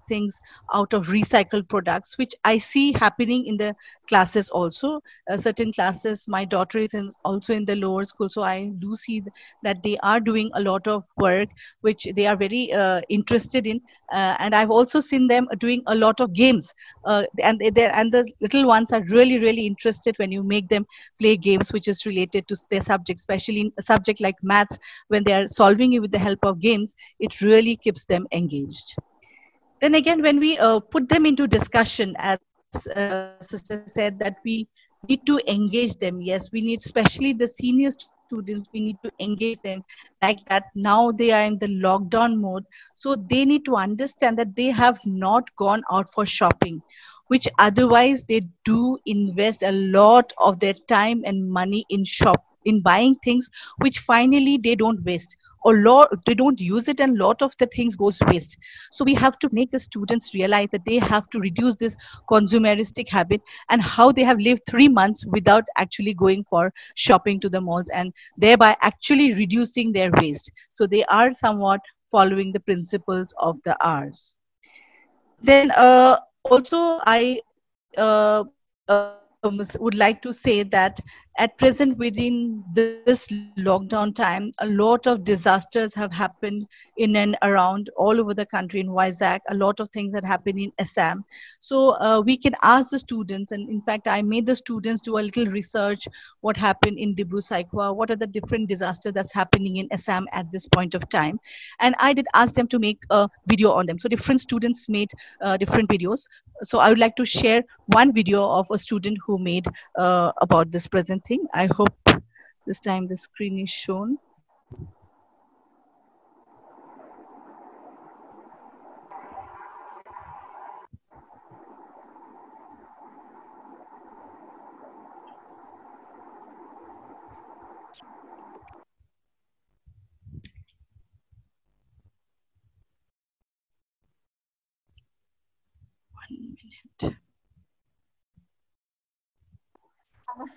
things out of recycled products, which I see happening in the classes also. Certain classes, my daughter is also in the lower school, so I do see that they are doing a lot of work which they are very interested in, and I've also seen them doing a lot of games, and the little ones are really interested when you make them play games which is related to their subject, especially in a subject like maths. When they are solving it with the help of games, it really keeps them engaged. Then again, when we put them into discussion, as sister said, that we need to engage them. Yes, we need, especially the senior students, we need to engage them like that. Now they are in the lockdown mode, so they need to understand that they have not gone out for shopping, which otherwise they do invest a lot of their time and money in buying things which finally they don't waste, or they don't use it, and lot of the things goes waste. So we have to make the students realize that they have to reduce this consumeristic habit, and how they have lived 3 months without actually going for shopping to the malls, and thereby actually reducing their waste. So they are somewhat following the principles of the R's. Then also I would like to say that at present, within this lockdown time, a lot of disasters have happened in and around all over the country. In Vizag, a lot of things that happened in Assam. So we can ask the students, and in fact I made the students do a little research what happened in Dibru Saikwa, what are the different disasters that's happening in Assam at this point of time, and I did ask them to make a video on them. So different students made different videos. So I would like to share one video of a student who made about this present thing. I hope this time the screen is shown.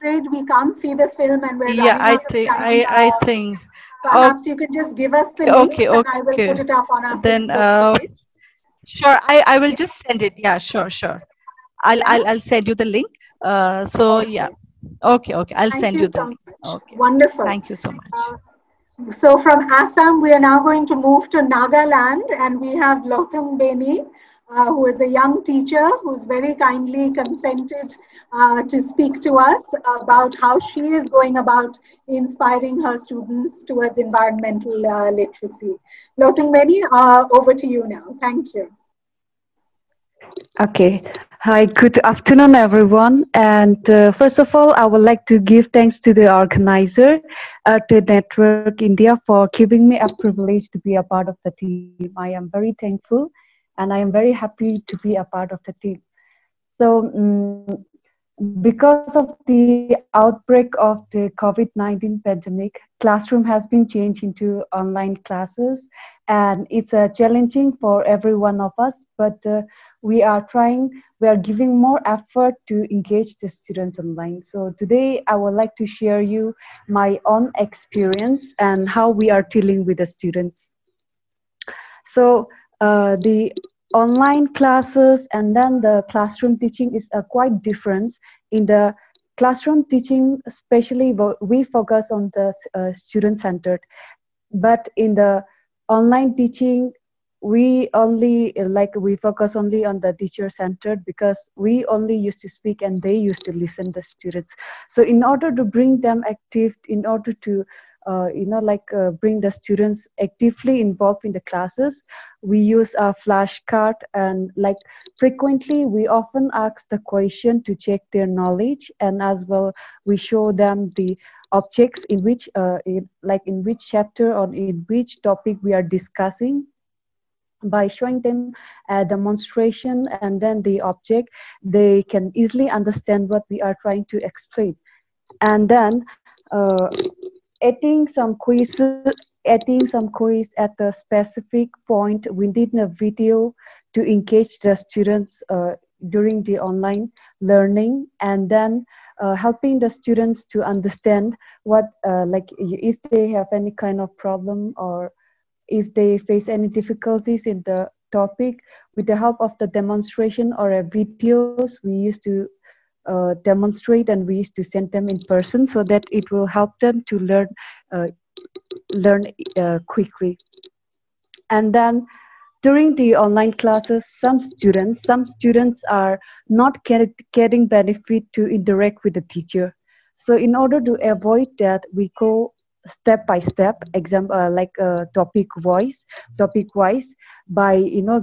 afraid we can't see the film and we're Yeah, running out of time. I think. Perhaps you can just give us the Okay, links and I will okay. put it up on our Then, Facebook page. sure. I will just send it. Yeah, sure, sure. Yeah. I'll send you the link. So yeah. Okay. Okay, okay. I'll Thank send you you the so link. much. Okay. Wonderful. Thank you so much. So from Assam, we are now going to move to Nagaland, and we have Lothung Beni, who is a young teacher who's very kindly consented to speak to us about how she is going about inspiring her students towards environmental literacy. Lothung Beni, over to you now. Thank you. Okay. Hi, good afternoon, everyone. And first of all, I would like to give thanks to the organizer, to Network India, for giving me a privilege to be a part of the team. I am very thankful and I am very happy to be a part of the team. So, because of the outbreak of the COVID-19 pandemic, classroom has been changed into online classes, and it's challenging for every one of us. But we are giving more effort to engage the students online. So today, I would like to share you my own experience and how we are dealing with the students. So the online classes and then the classroom teaching is quite different. In the classroom teaching, especially we focus on the student centered, but in the online teaching, we focus only on the teacher centered, because we only used to speak and they used to listen the students. So in order to bring them active, in order to bring the students actively involved in the classes, we use a flashcard, and like frequently we often ask the question to check their knowledge, and as well we show them the objects in which in which chapter or in which topic we are discussing. By showing them a demonstration and then the object, they can easily understand what we are trying to explain. And then adding some quiz at the specific point within a video to engage the students during the online learning, and then helping the students to understand what if they have any kind of problem, or if they face any difficulties in the topic. With the help of the demonstration or videos, we used to demonstrate, and we used to send them in person, so that it will help them to uh, learn quickly. And then during the online classes, some students are not getting benefit to interact with the teacher. So in order to avoid that, we go step by step, topic wise, by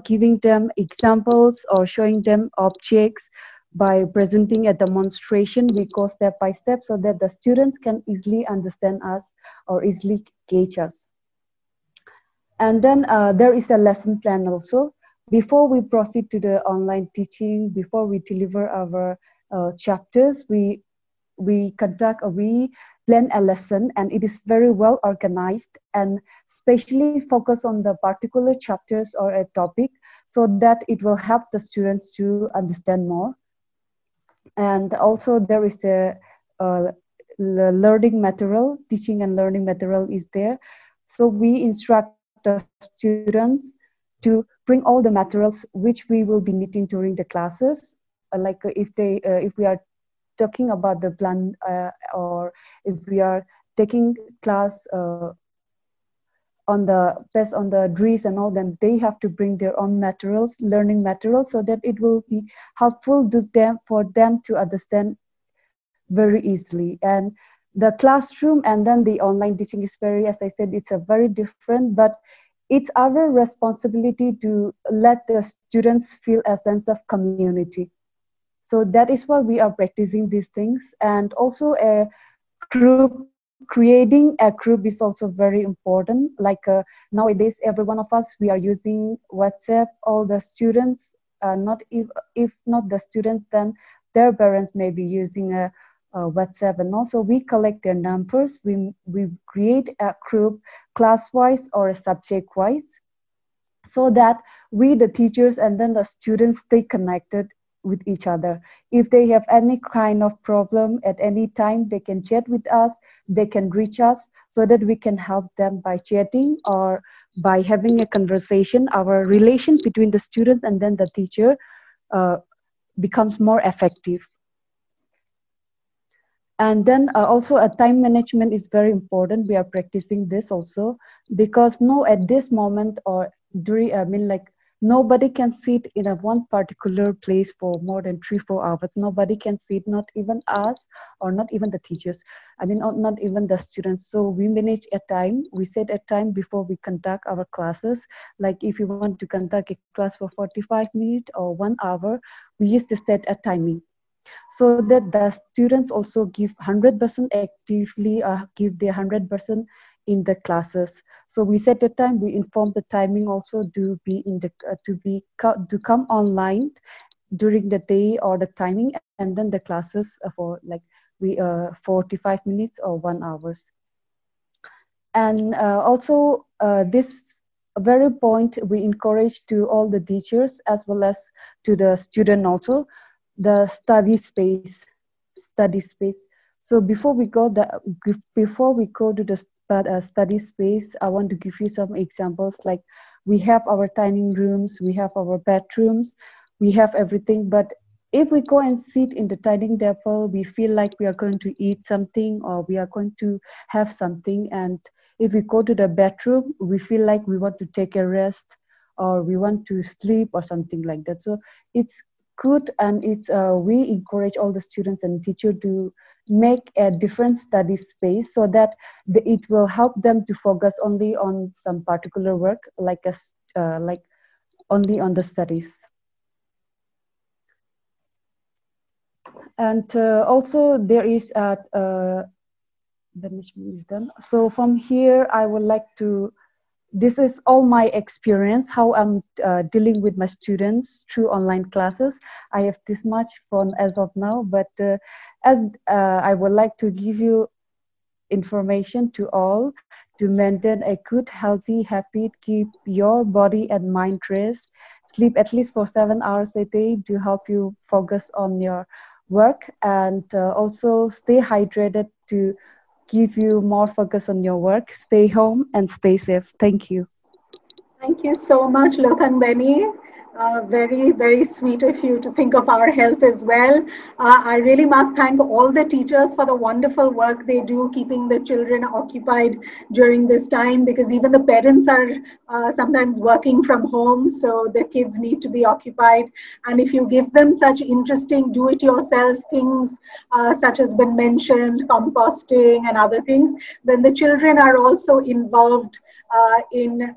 giving them examples or showing them objects. By presenting a demonstration, we go step by step, so that the students can easily understand us or easily gauge us. And then there is a lesson plan also. Before we proceed to the online teaching, before we deliver our chapters, we plan a lesson, and it is very well organized, and especially focus on the particular chapters or a topic, so that it will help the students to understand more. And also there is a learning material, teaching and learning material is there. So we instruct the students to bring all the materials which we will be needing during the classes. If we are talking about the plan, or if we are taking class based on the drills and all, then they have to bring their own materials, learning materials, so that it will be helpful to them, for them to understand very easily. And the classroom and then the online teaching is very, as I said, it's a very different, but it's our responsibility to let the students feel a sense of community. So that is why we are practicing these things. And also creating a group is also very important. Nowadays, every one of us, we are using WhatsApp. All the students, not if not the students, then their parents may be using a WhatsApp, and also we collect their numbers. We create a group class-wise or subject-wise, so that we, the teachers, and then the students stay connected with each other. If they have any kind of problem at any time, they can chat with us, they can reach us so that we can help them by chatting or by having a conversation. Our relation between the students and then the teacher becomes more effective. And then also a time management is very important. We are practicing this also because no, at this moment or during, nobody can sit in a one particular place for more than 3-4 hours. Nobody can sit, not even us or not even the teachers. Not even the students. So we manage a time. We set a time before we conduct our classes. Like if you want to conduct a class for 45 minutes or 1 hour, we used to set a timing, so that the students also give 100% actively, give their 100% in the classes. So we set the time, we inform the timing also to be in the to come online during the day or the timing, and then the classes for like 45 minutes or 1 hours. And also this very point we encourage to all the teachers as well as to the student also, the study space. So before we go to the study space, I want to give you some examples. Like we have our dining rooms, we have our bedrooms, we have everything. But if we go and sit in the dining table, we feel like we are going to eat something or we are going to have something. And if we go to the bedroom, we feel like we want to take a rest or we want to sleep or something like that. So it's good, and it's we encourage all the students and teachers to make a different study space so that it will help them to focus only on some particular work, like only on the studies. And also there is management is done. So from here, I would like to. This is all my experience, how I'm dealing with my students through online classes. I have this much fun as of now, but as I would like to give you information to all to maintain a good, healthy habit, keep your body and mind rest, sleep at least for 7 hours a day to help you focus on your work, and also stay hydrated to give you more focus on your work. Stay home and stay safe. Thank you. Thank you so much, Lothang Beni. Very, very sweet of you to think of our health as well. I really must thank all the teachers for the wonderful work they do, keeping the children occupied during this time, because even the parents are sometimes working from home, so the kids need to be occupied. And if you give them such interesting do-it-yourself things, such as been mentioned, composting and other things, then the children are also involved in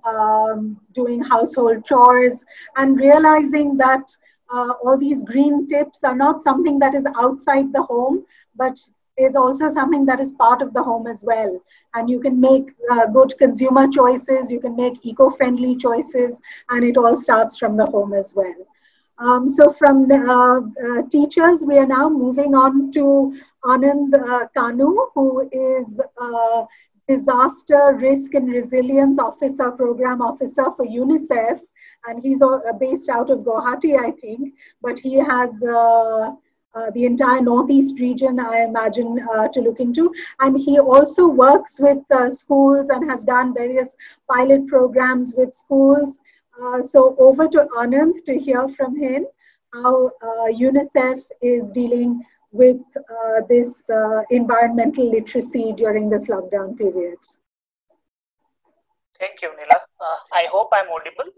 doing household chores and realizing that all these green tips are not something that is outside the home, but is also something that is part of the home as well. And you can make good consumer choices, you can make eco-friendly choices, and it all starts from the home as well. So from teachers, we are now moving on to Anand Kanu, who is Disaster Risk and Resilience Officer, Program Officer for UNICEF. And he's based out of Guwahati, I think, but he has the entire Northeast region, I imagine, to look into. And he also works with schools and has done various pilot programs with schools. So over to Anand to hear from him how UNICEF is dealing with this environmental literacy during this lockdown period. Thank you, Nila. I hope I'm audible.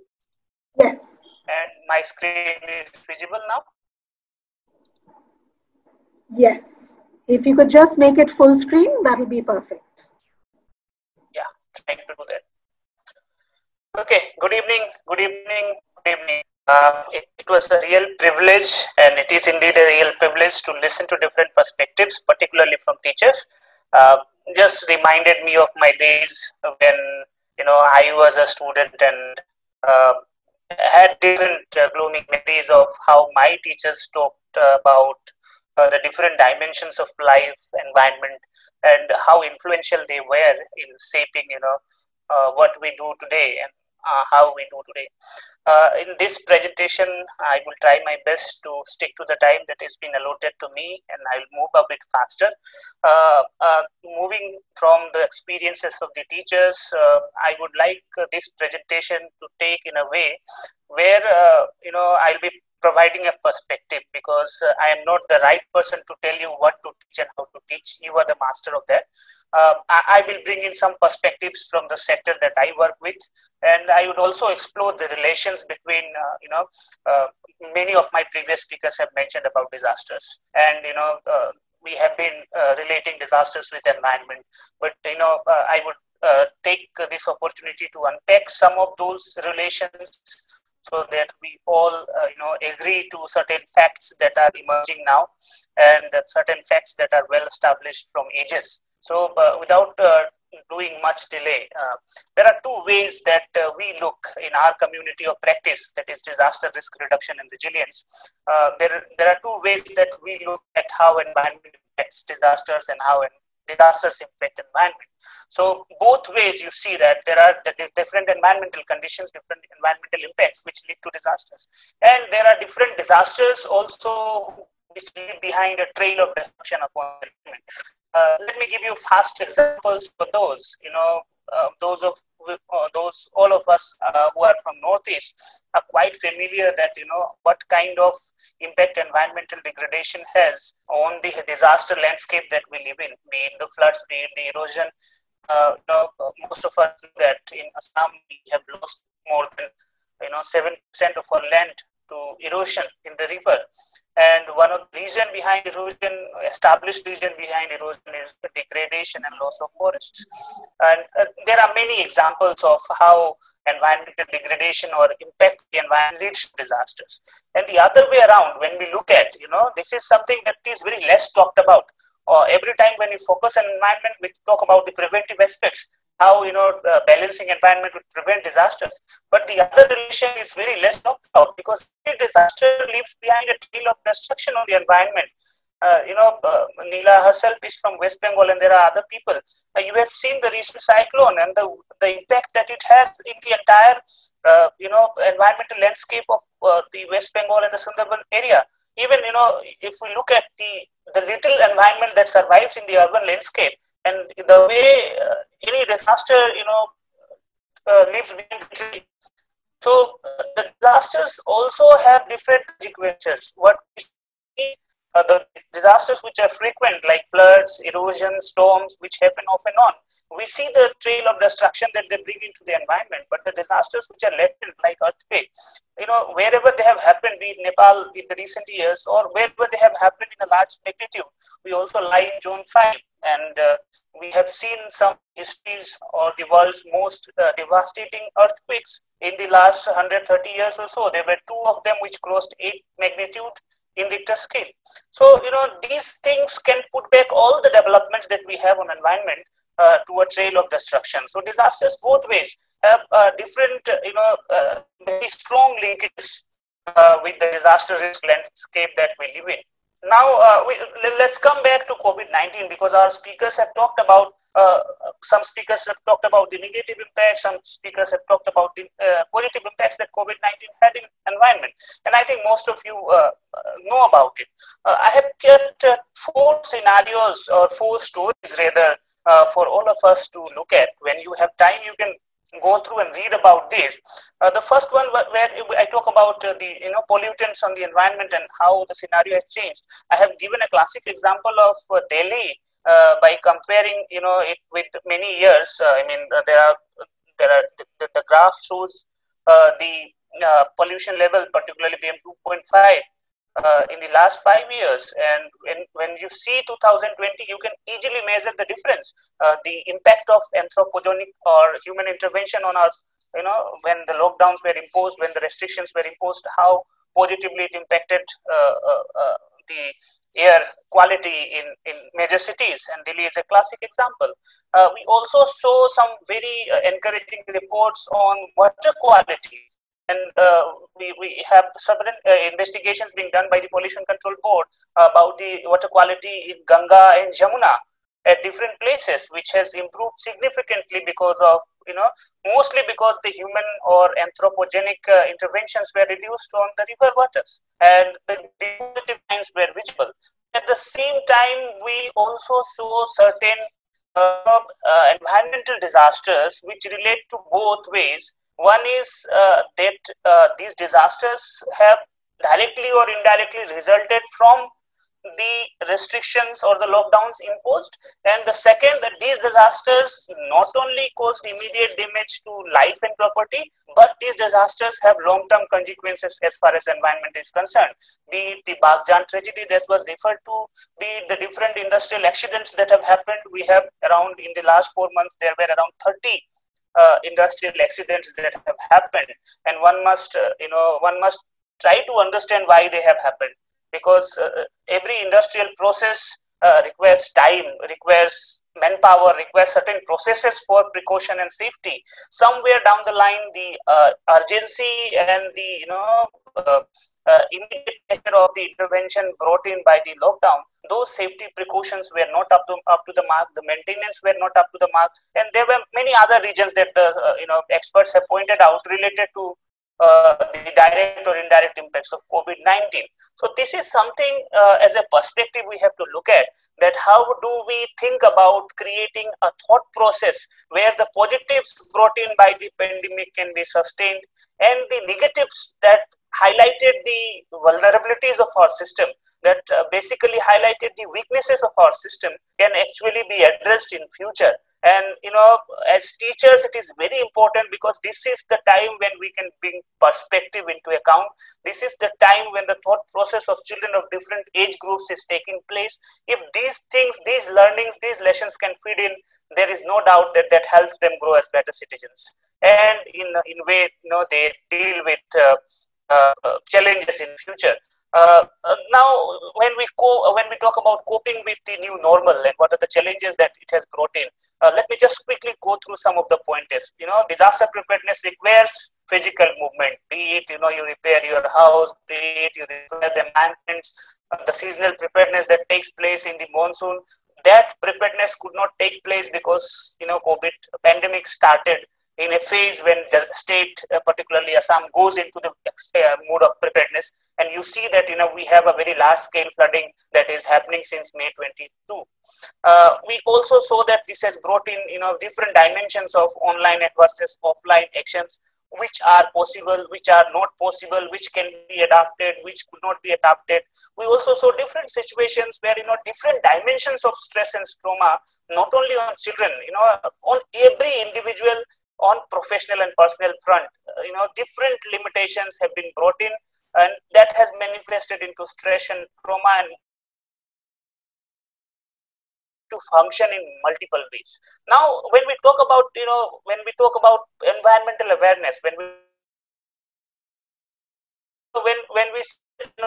Yes. And my screen is visible now? Yes. If you could just make it full screen, that'll be perfect. Yeah, trying to do that. Okay, good evening, good evening, good evening. It was a real privilege, and it is indeed a real privilege to listen to different perspectives, particularly from teachers. Just reminded me of my days when I was a student and had different gloomy memories of how my teachers talked about the different dimensions of life, environment, and how influential they were in shaping what we do today and how we do today. In this presentation, I will try my best to stick to the time that is being allotted to me, and I'll move a bit faster. Moving from the experiences of the teachers, I would like this presentation to take in a way where I'll be providing a perspective, because I am not the right person to tell you what to teach and how to teach. You are the master of that. I will bring in some perspectives from the sector that I work with, and I would also explore the relations between, many of my previous speakers have mentioned about disasters, and we have been relating disasters with environment, but I would take this opportunity to unpack some of those relations, so that we all agree to certain facts that are emerging now, and certain facts that are well established from ages. So without doing much delay, there are two ways that we look in our community of practice, that is disaster risk reduction and resilience. There are two ways that we look at how environment impacts disasters and how disasters impact environment. So both ways you see that there are different environmental conditions, different environmental impacts which lead to disasters, and there are different disasters also which leave behind a trail of destruction upon the environment. Let me give you fast examples for those. Those all of us who are from Northeast are quite familiar that what kind of impact environmental degradation has on the disaster landscape that we live in, be it the floods, be it the erosion. Most of us know that in Assam we have lost more than 7% of our land to erosion in the river. And one of the reason behind erosion, established reason behind erosion, is the degradation and loss of forests. And there are many examples of how environmental degradation or impact the environment leads to disasters. And the other way around, when we look at, this is something that is very less talked about. Or every time when we focus on environment, we talk about the preventive aspects, how balancing environment would prevent disasters. But the other relation is very less talked about, because every disaster leaves behind a trail of destruction on the environment. Neela herself is from West Bengal, and there are other people. You have seen the recent cyclone and the impact that it has in the entire environmental landscape of the West Bengal and the Sundarban area. Even if we look at the little environment that survives in the urban landscape, and the way any disaster leaves behind the trail. So the disasters also have different consequences. What we see, the disasters which are frequent, like floods, erosion, storms, which happen off and on, we see the trail of destruction that they bring into the environment. But the disasters which are latent, like earthquake, wherever they have happened, be it Nepal in the recent years, or wherever they have happened in a large magnitude, we also lie in zone 5. And we have seen some histories of the world's most devastating earthquakes in the last 130 years or so. There were 2 of them which crossed 8 magnitude in Richter scale. So, these things can put back all the developments that we have on environment to a trail of destruction. So disasters both ways have different, very strong linkages with the disaster risk landscape that we live in. Now, let's come back to COVID-19, because our speakers have talked about, some speakers have talked about the negative impacts, some speakers have talked about the positive impacts that COVID-19 had in environment. And I think most of you know about it. I have kept 4 scenarios, or 4 stories rather, for all of us to look at. When you have time, you can go through and read about this. The first one, where I talk about the pollutants on the environment and how the scenario has changed. I have given a classic example of Delhi by comparing it with many years. The graph shows the pollution level, particularly PM 2.5. In the last 5 years, and when you see 2020, you can easily measure the difference, the impact of anthropogenic or human intervention on our, when the lockdowns were imposed, when the restrictions were imposed, how positively it impacted the air quality in major cities, and Delhi is a classic example. We also saw some very encouraging reports on water quality. And we have several investigations being done by the Pollution Control Board about the water quality in Ganga and Jamuna at different places, which has improved significantly because of mostly because the human or anthropogenic interventions were reduced on the river waters and the positive signs were visible. At the same time, we also saw certain environmental disasters which relate to both ways. One is that these disasters have directly or indirectly resulted from the restrictions or the lockdowns imposed, and the second, that these disasters not only caused immediate damage to life and property, but these disasters have long-term consequences as far as environment is concerned. Be it the Baghjan tragedy that was referred to, be it the different industrial accidents that have happened. We have around, in the last 4 months, there were around 30 industrial accidents that have happened, and one must try to understand why they have happened, because every industrial process requires time, requires manpower, requires certain processes for precaution and safety. Somewhere down the line, the urgency and the immediate nature of the intervention brought in by the lockdown, those safety precautions were not up to the mark. The maintenance were not up to the mark, and there were many other regions that the experts have pointed out related to the direct or indirect impacts of COVID-19. So this is something as a perspective we have to look at, that how do we think about creating a thought process where the positives brought in by the pandemic can be sustained and the negatives that highlighted the vulnerabilities of our system, that basically highlighted the weaknesses of our system, can actually be addressed in future. And as teachers, it is very important, because this is the time when we can bring perspective into account. This is the time when the thought process of children of different age groups is taking place. If these things, these learnings, these lessons can feed in, there is no doubt that that helps them grow as better citizens. And in way, they deal with challenges in future. Now, when we talk about coping with the new normal and what are the challenges that it has brought in, let me just quickly go through some of the pointers. Disaster preparedness requires physical movement. Be it you repair your house, be it you repair the maintenance, the seasonal preparedness that takes place in the monsoon. That preparedness could not take place because COVID pandemic started in a phase when the state, particularly Assam, goes into the mode of preparedness. And you see that we have a very large scale flooding that is happening since May 22. We also saw that this has brought in different dimensions of online versus offline actions, which are possible, which are not possible, which can be adapted, which could not be adapted. We also saw different situations where different dimensions of stress and trauma, not only on children, on every individual, on professional and personal front, different limitations have been brought in, and that has manifested into stress and trauma and to function in multiple ways. Now, when we talk about environmental awareness, when we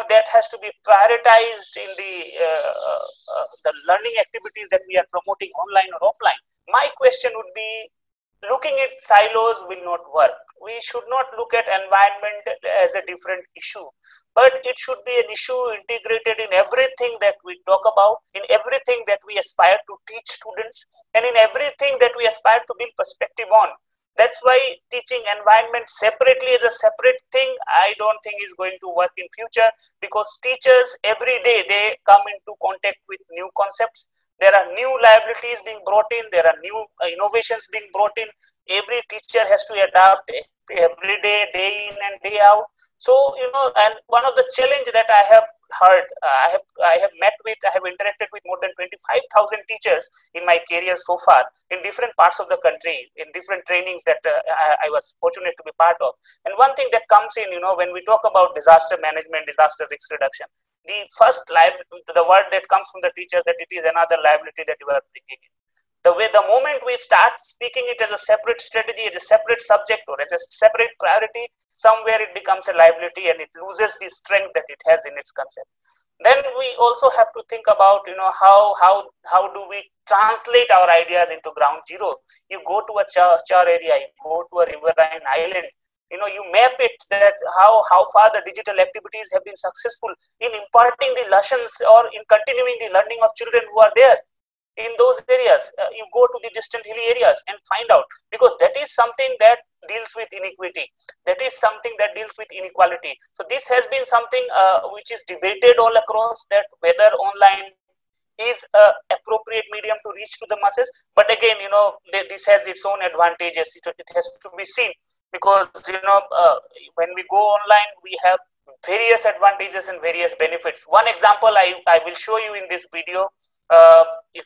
that has to be prioritized in the learning activities that we are promoting online or offline. My question would be, looking at silos will not work. We should not look at environment as a different issue, but it should be an issue integrated in everything that we talk about, in everything that we aspire to teach students, and in everything that we aspire to build perspective on. That's why teaching environment separately as a separate thing, I don't think is going to work in future, because teachers every day, they come into contact with new concepts. There are new liabilities being brought in. There are new innovations being brought in. Every teacher has to adapt every day, day in and day out. So, and one of the challenges that I have heard, I have interacted with more than 25,000 teachers in my career so far in different parts of the country, in different trainings that I was fortunate to be part of. And one thing that comes in, when we talk about disaster management, disaster risk reduction, the first the word that comes from the teachers, that it is another liability that you are bringing in. The moment we start speaking it as a separate strategy, as a separate subject, or as a separate priority, somewhere it becomes a liability and it loses the strength that it has in its concept. Then we also have to think about, how do we translate our ideas into ground zero. You go to a char area, you go to a riverine island, you map it, that how far the digital activities have been successful in imparting the lessons or in continuing the learning of children who are there. in those areas. You go to the distant hilly areas and find out, because that is something that deals with inequity. That is something that deals with inequality. So this has been something which is debated all across, that whether online is a appropriate medium to reach to the masses. But again, this has its own advantages. It has to be seen, because when we go online, we have various advantages and various benefits. One example I will show you in this video. If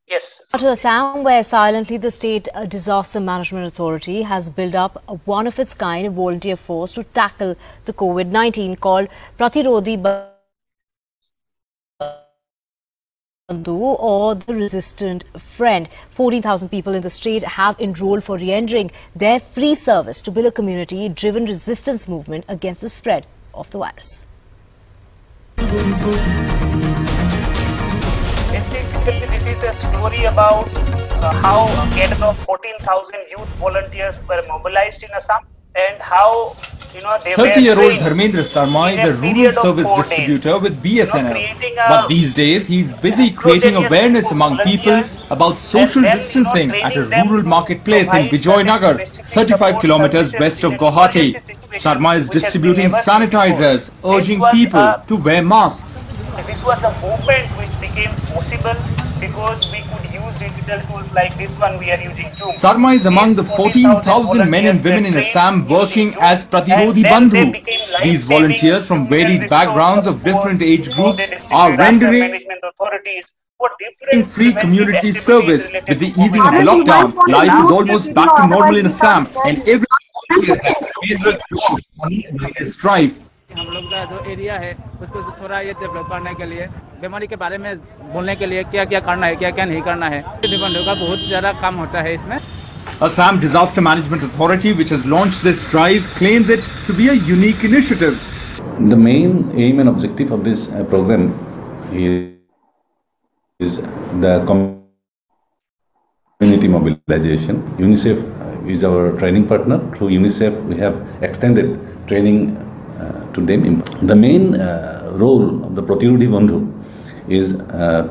yes. To Assam, where silently the state disaster management authority has built up a one-of-its-kind volunteer force to tackle the COVID-19 called Pratirodhi Bandhu, or the resistant friend. 14,000 people in the state have enrolled for re-entering their free service to build a community-driven resistance movement against the spread of the virus. Basically, this is a story about how a cadre of 14,000 youth volunteers were mobilized in Assam, and how they 30-year-old Dharmendra Sarma is a rural service distributor with BSNL. But these days, he's busy creating awareness among people about social distancing at a rural marketplace in Vijoynagar, 35 kilometers west of Guwahati. Sarma is distributing sanitizers, urging people to wear masks. This was a movement which became possible because we could use digital tools like this one we are using Zoom. Sarma is among the 14,000 men and women in Assam working as Pratirodhi Bandhu. These volunteers from varied backgrounds of different age groups are rendering free community service. With the easing of the lockdown, life is almost back to normal in Assam, and every volunteer has strive. हम लोग का जो area है उसको थोड़ा ये develop करने के लिए, बीमारी के बारे में बोलने के लिए क्या क्या करना है, क्या क्या नहीं करना है, निबंधों का बहुत ज़्यादा काम होता है इसमें. Assam Disaster Management Authority, which has launched this drive, claims it to be a unique initiative. The main aim and objective of this program is the community mobilization. UNICEF is our training partner. Through UNICEF, we have extended training to them. The main role of the Pratirodhi Bandhu is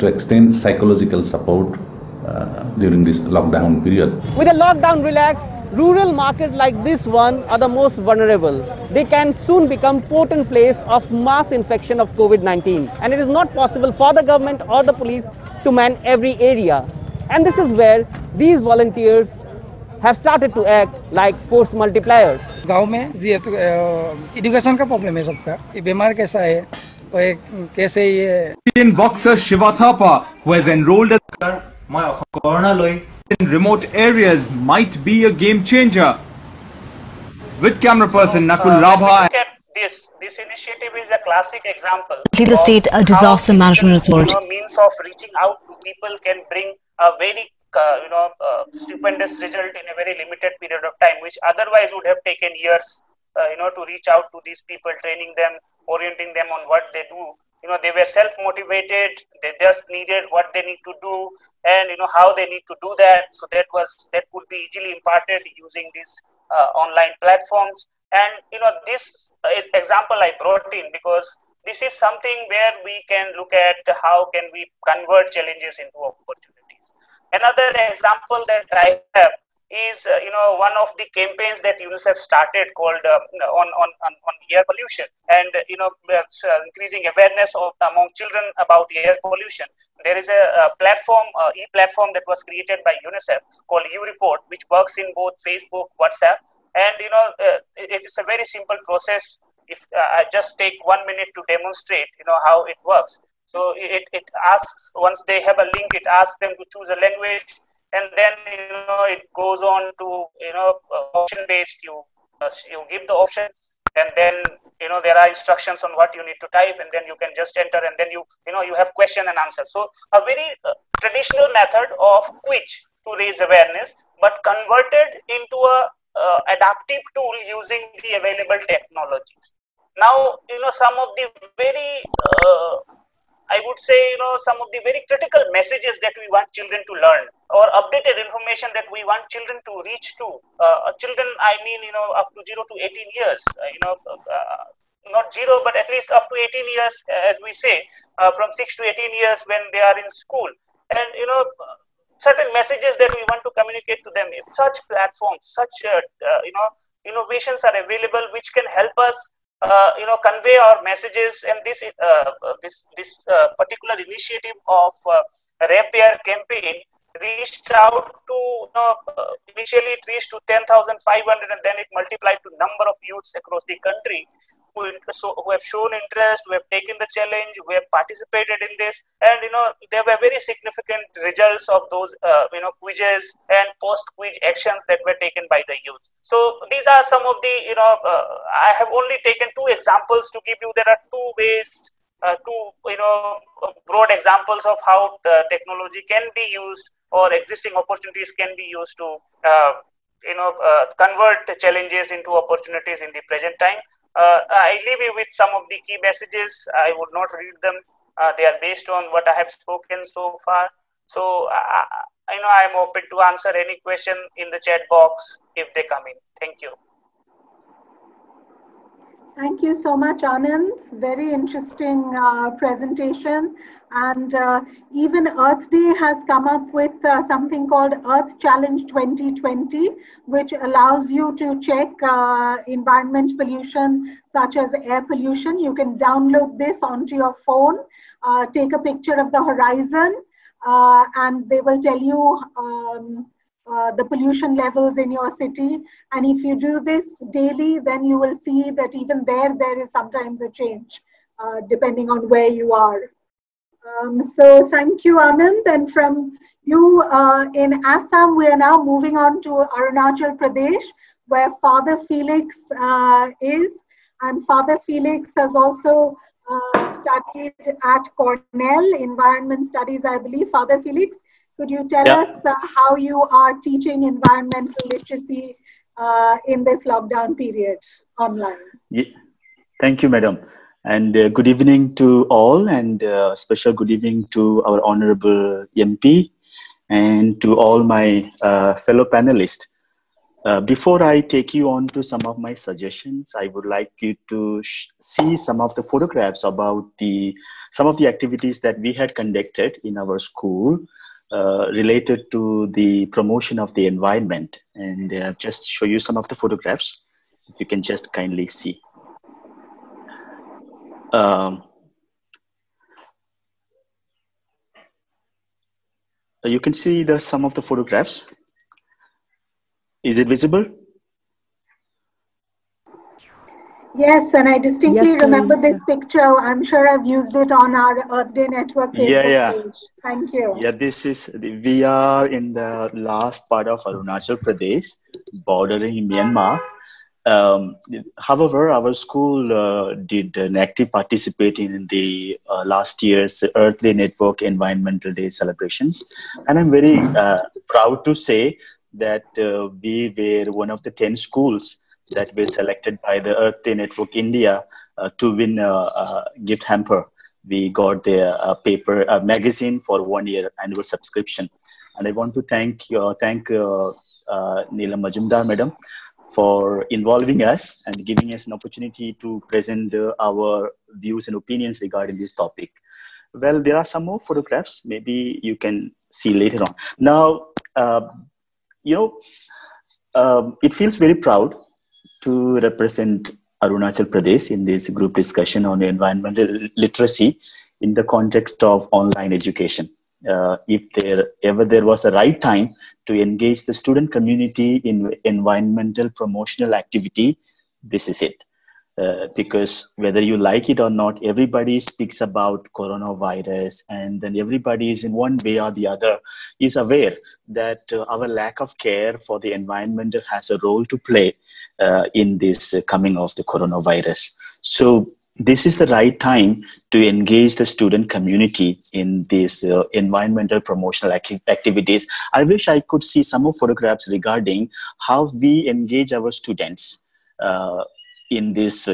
to extend psychological support during this lockdown period. With a lockdown relaxed, rural markets like this one are the most vulnerable. They can soon become potent place of mass infection of COVID-19, and it is not possible for the government or the police to man every area. And this is where these volunteers have started to act like force multipliers. गांव में जी तो education का problem है सबका, ये बीमार कैसा है, कैसे ये. Indian boxer Shiva Thapa, who has enrolled in remote areas, might be a game changer. With camera person Nakul Rabha. This initiative is a classic example. The state disaster management authority means of reaching out to people can bring a very stupendous result in a very limited period of time, which otherwise would have taken years, to reach out to these people, training them, orienting them on what they do. They were self-motivated. They just needed what they need to do, and how they need to do that. So that could be easily imparted using these online platforms. And this example I brought in because this is something where we can look at how can we convert challenges into opportunities. Another example that I have is one of the campaigns that UNICEF started called on air pollution, and increasing awareness among children about air pollution. There is a platform, e-platform that was created by UNICEF called U-Report, which works in both Facebook, WhatsApp, and it is a very simple process. If I just take 1 minute to demonstrate how it works. So it asks, once they have a link, it asks them to choose a language, and then it goes on to option based. You give the option, and then there are instructions on what you need to type, and then you can just enter, and then you have question and answer. So a very traditional method of quiz to raise awareness, but converted into a adaptive tool using the available technologies. Now some of the very I would say, some of the very critical messages that we want children to learn, or updated information that we want children to reach to. Children, I mean, up to 0 to 18 years, not 0, but at least up to 18 years, as we say, from 6 to 18 years when they are in school. And, certain messages that we want to communicate to them. Such platforms, such, innovations are available which can help us convey our messages. And this particular initiative of Rapier campaign reached out to initially it reached to 10,500, and then it multiplied to number of youths across the country who have shown interest, who have taken the challenge, who have participated in this. And there were very significant results of those quizzes and post-quiz actions that were taken by the youth. So these are some of the I have only taken 2 examples to give you. There are 2 ways, broad examples of how technology can be used, or existing opportunities can be used to convert the challenges into opportunities in the present time. I leave you with some of the key messages. I would not read them. They are based on what I have spoken so far. So I am open to answer any question in the chat box if they come in. Thank you. Thank you so much, Anand. Very interesting presentation. And even Earth Day has come up with something called Earth Challenge 2020, which allows you to check environment pollution, such as air pollution. You can download this onto your phone, take a picture of the horizon, and they will tell you the pollution levels in your city. And if you do this daily, then you will see that even there is sometimes a change, depending on where you are. So thank you, Anand. And from you in Assam, we are now moving on to Arunachal Pradesh, where Father Felix is. And Father Felix has also studied at Cornell, Environment Studies, I believe. Father Felix, could you tell us how you are teaching environmental literacy in this lockdown period online? Yeah. Thank you, madam. And good evening to all, and special good evening to our Honorable MP and to all my fellow panelists. Before I take you on to some of my suggestions, I would like you to see some of the photographs about some of the activities that we had conducted in our school related to the promotion of the environment. And just show you some of the photographs, if you can just kindly see. You can see some of the photographs. Is it visible? Yes, and I distinctly remember this picture. I'm sure I've used it on our Earth Day Network Facebook page. Thank you. Yeah, we are in the last part of Arunachal Pradesh, bordering Myanmar. However, our school did an active participation in the last year's Earth Day Network Environmental Day celebrations. And I'm very proud to say that we were one of the 10 schools that were selected by the Earth Day Network India to win a gift hamper. We got the magazine for 1 year annual subscription. And I want to thank Neelam Majumdar, madam, for involving us and giving us an opportunity to present our views and opinions regarding this topic. Well, there are some more photographs. Maybe you can see later on. Now, it feels very proud to represent Arunachal Pradesh in this group discussion on environmental literacy in the context of online education. If there was a right time to engage the student community in environmental promotional activity, this is it. Because whether you like it or not, everybody speaks about coronavirus, and then everybody is in one way or the other is aware that our lack of care for the environment has a role to play in this coming of the coronavirus. So this is the right time to engage the student community in these environmental promotional activities. I wish I could see some more photographs regarding how we engage our students in this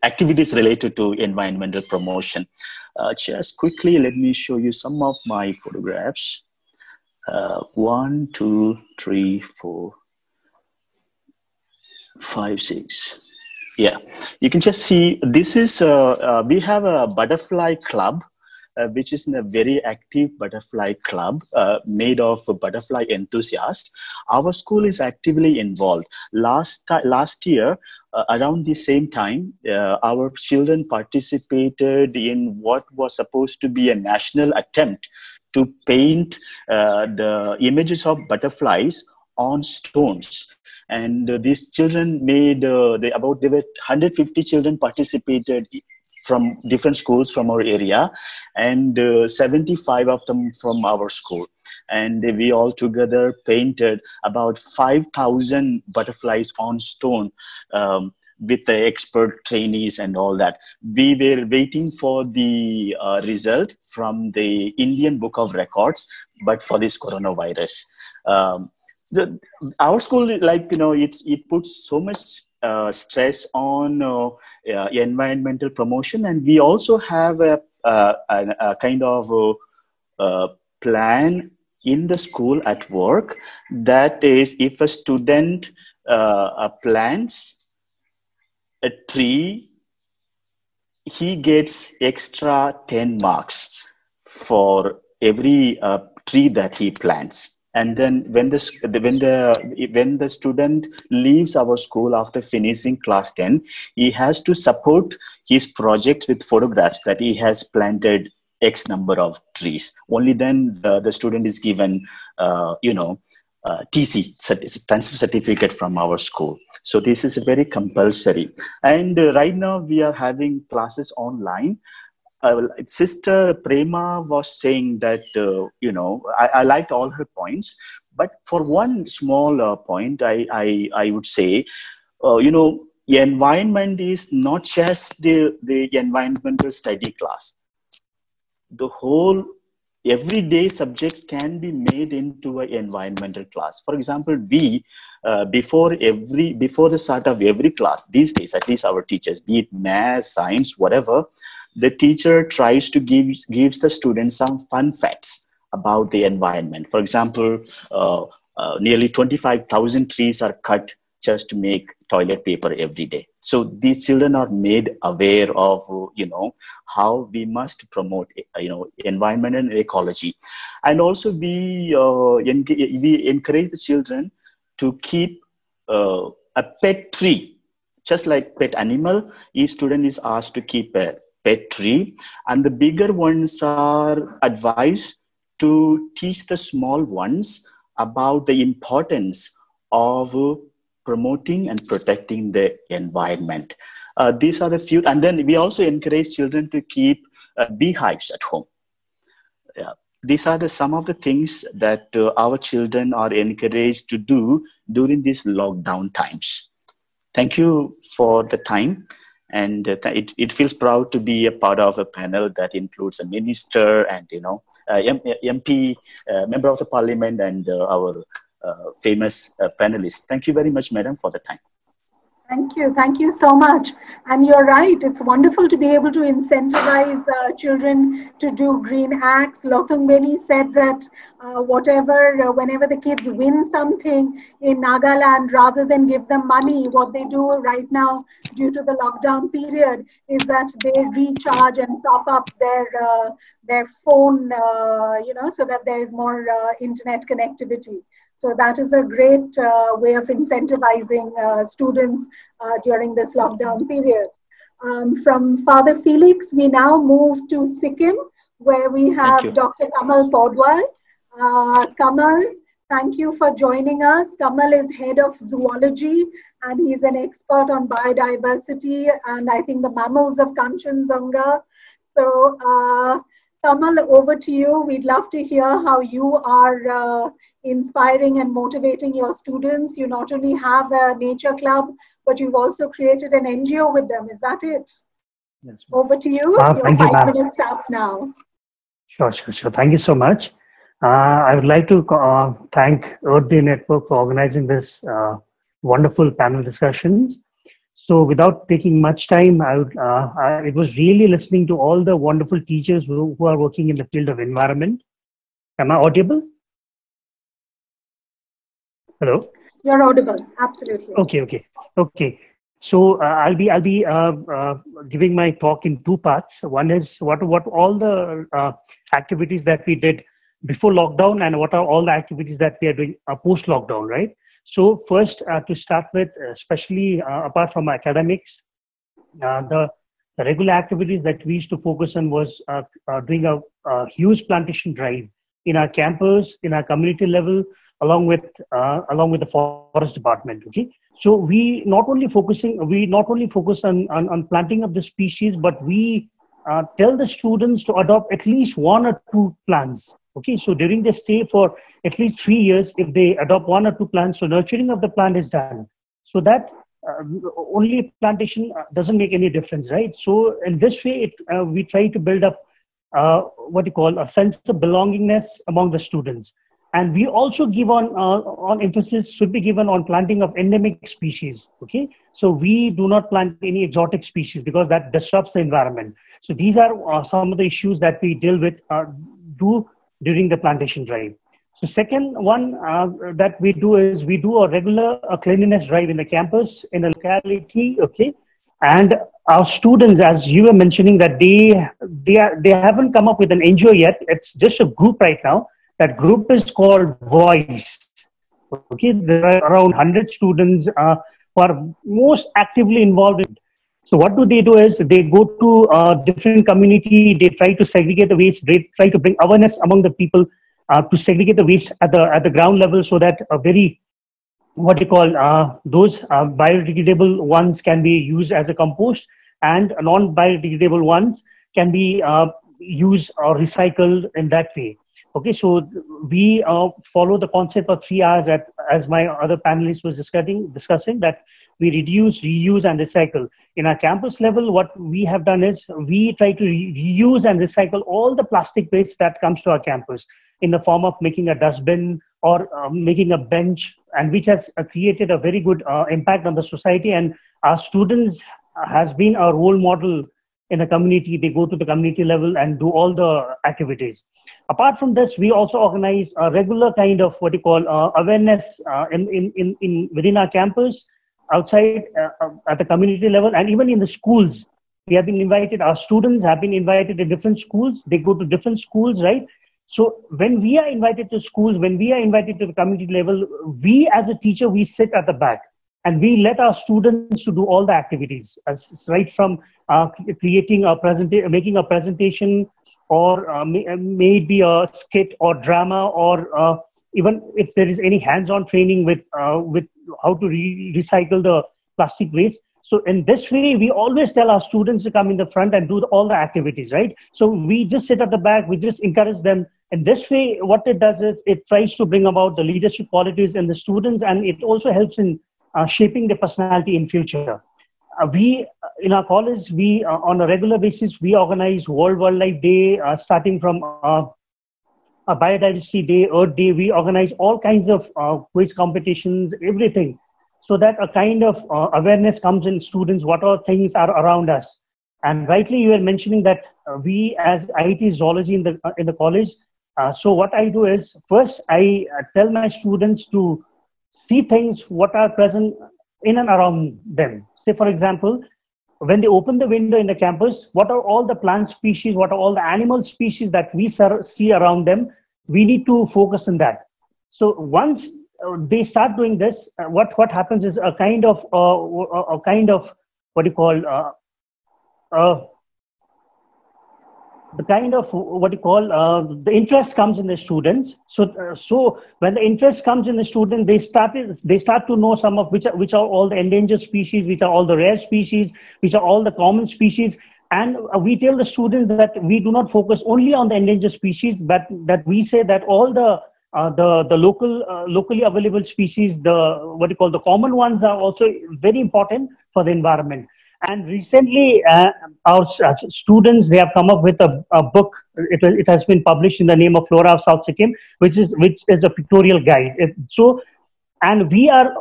activities related to environmental promotion. Just quickly, let me show you some of my photographs. 1, 2, 3, 4, 5, 6. Yeah, you can just see this is, we have a butterfly club, which is a very active butterfly club made of butterfly enthusiasts. Our school is actively involved. Last year, around the same time, our children participated in what was supposed to be a national attempt to paint the images of butterflies on stones. And these children made, there were 150 children participated from different schools from our area, and 75 of them from our school. And we all together painted about 5,000 butterflies on stone with the expert trainees and all that. We were waiting for the result from the Indian Book of Records, but for this coronavirus. Our school, like, it puts so much stress on environmental promotion, and we also have a kind of plan in the school at work. That is, if a student plants a tree, he gets extra 10 marks for every tree that he plants. And then when the student leaves our school after finishing class 10, he has to support his project with photographs that he has planted X number of trees. Only then the student is given, TC, transfer certificate from our school. So this is very compulsory. And right now we are having classes online. Sister Prema was saying that, I liked all her points, but for one small point, I would say, environment is not just the environmental study class. The whole everyday subjects can be made into an environmental class. For example, we, before the start of every class, these days, at least our teachers, be it math, science, whatever, the teacher tries to gives the students some fun facts about the environment. For example, nearly 25,000 trees are cut just to make toilet paper every day. So these children are made aware of, how we must promote, environment and ecology. And also we encourage the children to keep a pet tree, just like pet animal. Each student is asked to keep a pet tree, and the bigger ones are advised to teach the small ones about the importance of promoting and protecting the environment. These are the few, and then we also encourage children to keep beehives at home. These are some of the things that our children are encouraged to do during these lockdown times. Thank you for the time. And it feels proud to be a part of a panel that includes a minister and, MP, member of the parliament, and our famous panelists. Thank you very much, madam, for the time. Thank you so much. And you're right, it's wonderful to be able to incentivize children to do green acts. Lothung Beni said that whenever the kids win something in Nagaland, rather than give them money, what they do right now due to the lockdown period is that they recharge and top up their phone, so that there is more internet connectivity. So that is a great way of incentivizing students during this lockdown period. From Father Felix, we now move to Sikkim, where we have Dr. Kamal Podwal. Kamal, thank you for joining us. Kamal is head of zoology, and he's an expert on biodiversity and I think the mammals of Kanchenjunga. So, Kamal, over to you. We'd love to hear how you are inspiring and motivating your students. You not only have a nature club, but you've also created an NGO with them. Is that it? Yes. Over to you. Your 5 minutes starts now. Sure. Thank you so much. I would like to thank Earth Day Network for organizing this wonderful panel discussions. So without taking much time, it was really listening to all the wonderful teachers who are working in the field of environment. Am I audible? Hello? You're audible, absolutely. Okay. So I'll be giving my talk in two parts. One is what all the activities that we did before lockdown, and what are all the activities that we are doing post lockdown, right? So first, to start with, especially apart from academics, the regular activities that we used to focus on was doing a huge plantation drive in our campus, in our community level, along with the forest department. Okay, so we not only focus on planting of the species, but we tell the students to adopt at least one or two plants. Okay, so during their stay for at least 3 years, if they adopt one or two plants, so nurturing of the plant is done. So that only plantation doesn't make any difference, right? So in this way, we try to build up what you call a sense of belongingness among the students. And we also give on emphasis should be given on planting of endemic species. Okay, so we do not plant any exotic species because that disrupts the environment. So these are some of the issues that we deal with during the plantation drive. So second one that we do is we do a regular cleanliness drive in the campus, in the locality. Okay, and our students, as you were mentioning, that they haven't come up with an NGO yet. It's just a group right now. That group is called Voice. Okay, there are around 100 students who are most actively involved in. So what do? Is they go to different community. They try to segregate the waste. They try to bring awareness among the people to segregate the waste at the ground level, so that a very those biodegradable ones can be used as a compost, and non-biodegradable ones can be used or recycled in that way. Okay, so we follow the concept of 3 R's as my other panelists was discussing, that we reduce, reuse, and recycle. In our campus level, what we have done is we try to reuse and recycle all the plastic waste that comes to our campus in the form of making a dustbin or making a bench, and which has created a very good impact on the society. And our students has been a role model in the community. They go to the community level and do all the activities. Apart from this, we also organize a regular kind of awareness within our campus, outside at the community level, and even in the schools. We have been invited. Our students have been invited to different schools. They go to different schools, right? So when we are invited to schools, when we are invited to the community level, we as a teacher, we sit at the back and we let our students to do all the activities, right from creating making a presentation, or maybe a skit or drama, or even if there is any hands-on training with how to recycle the plastic waste. So in this way, we always tell our students to come in the front and do all the activities, right? So we just sit at the back, we just encourage them. And this way, what it does is it tries to bring about the leadership qualities in the students, and it also helps in shaping their personality in future. We, in our college, we on a regular basis, we organize World Wildlife Day, starting from a Biodiversity Day, Earth Day. We organize all kinds of quiz competitions, everything, so that a kind of awareness comes in students, what all things are around us. And rightly, you were mentioning that we as IIT Zoology in the college. So what I do is, first I tell my students to see things what are present in and around them. Say, for example, when they open the window in the campus, what are all the plant species, what are all the animal species that we see around them? We need to focus on that. So once they start doing this, what happens is a kind of the interest comes in the students. So when the interest comes in the student, they start to know some of which are all the endangered species, which are all the rare species, which are all the common species. And we tell the students that we do not focus only on the endangered species, but that we say that all the locally available species, the common ones, are also very important for the environment. And recently, our students, they have come up with a book. It has been published in the name of Flora of South Sikkim, which is a pictorial guide. So And we are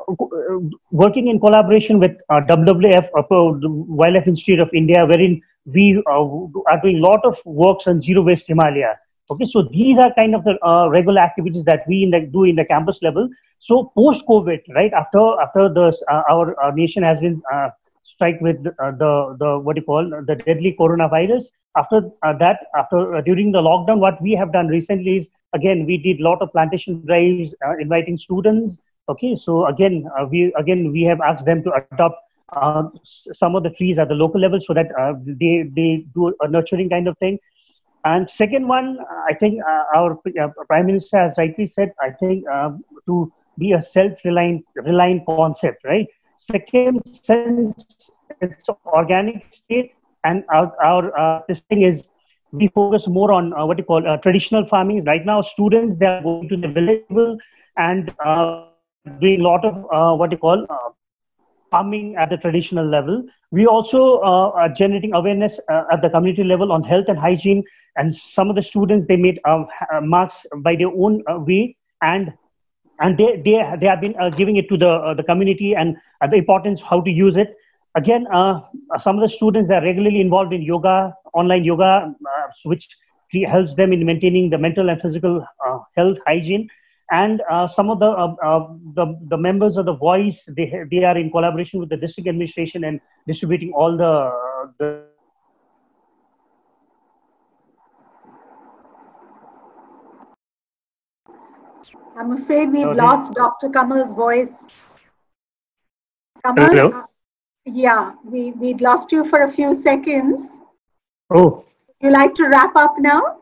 working in collaboration with WWF, Wildlife Institute of India, wherein we are doing a lot of works on zero waste Himalaya. Okay, so these are kind of the regular activities that we do in the campus level. So post COVID, right after our nation has been struck with the what you call the deadly coronavirus. After during the lockdown, what we have done recently is, again, we did a lot of plantation drives, inviting students. Okay, so again we have asked them to adopt some of the trees at the local level, so that they do a nurturing kind of thing. And second one, I think our Prime Minister has rightly said, I think to be a self-reliant concept, right? Second, since it's organic state, and our this thing is, we focus more on what you call traditional farming. Right now, students, they are going to the village and doing a lot of what you call farming at the traditional level. We also are generating awareness at the community level on health and hygiene. And some of the students, they made masks by their own way, and they have been giving it to the community, and the importance how to use it. Again, some of the students are regularly involved in yoga, online yoga, which helps them in maintaining the mental and physical health, hygiene. And some of the members of the Voice, they are in collaboration with the district administration and distributing all the I'm afraid we've lost Dr. Kamal's voice. Kamal, hello? Yeah, we'd lost you for a few seconds. Oh. Would you like to wrap up now?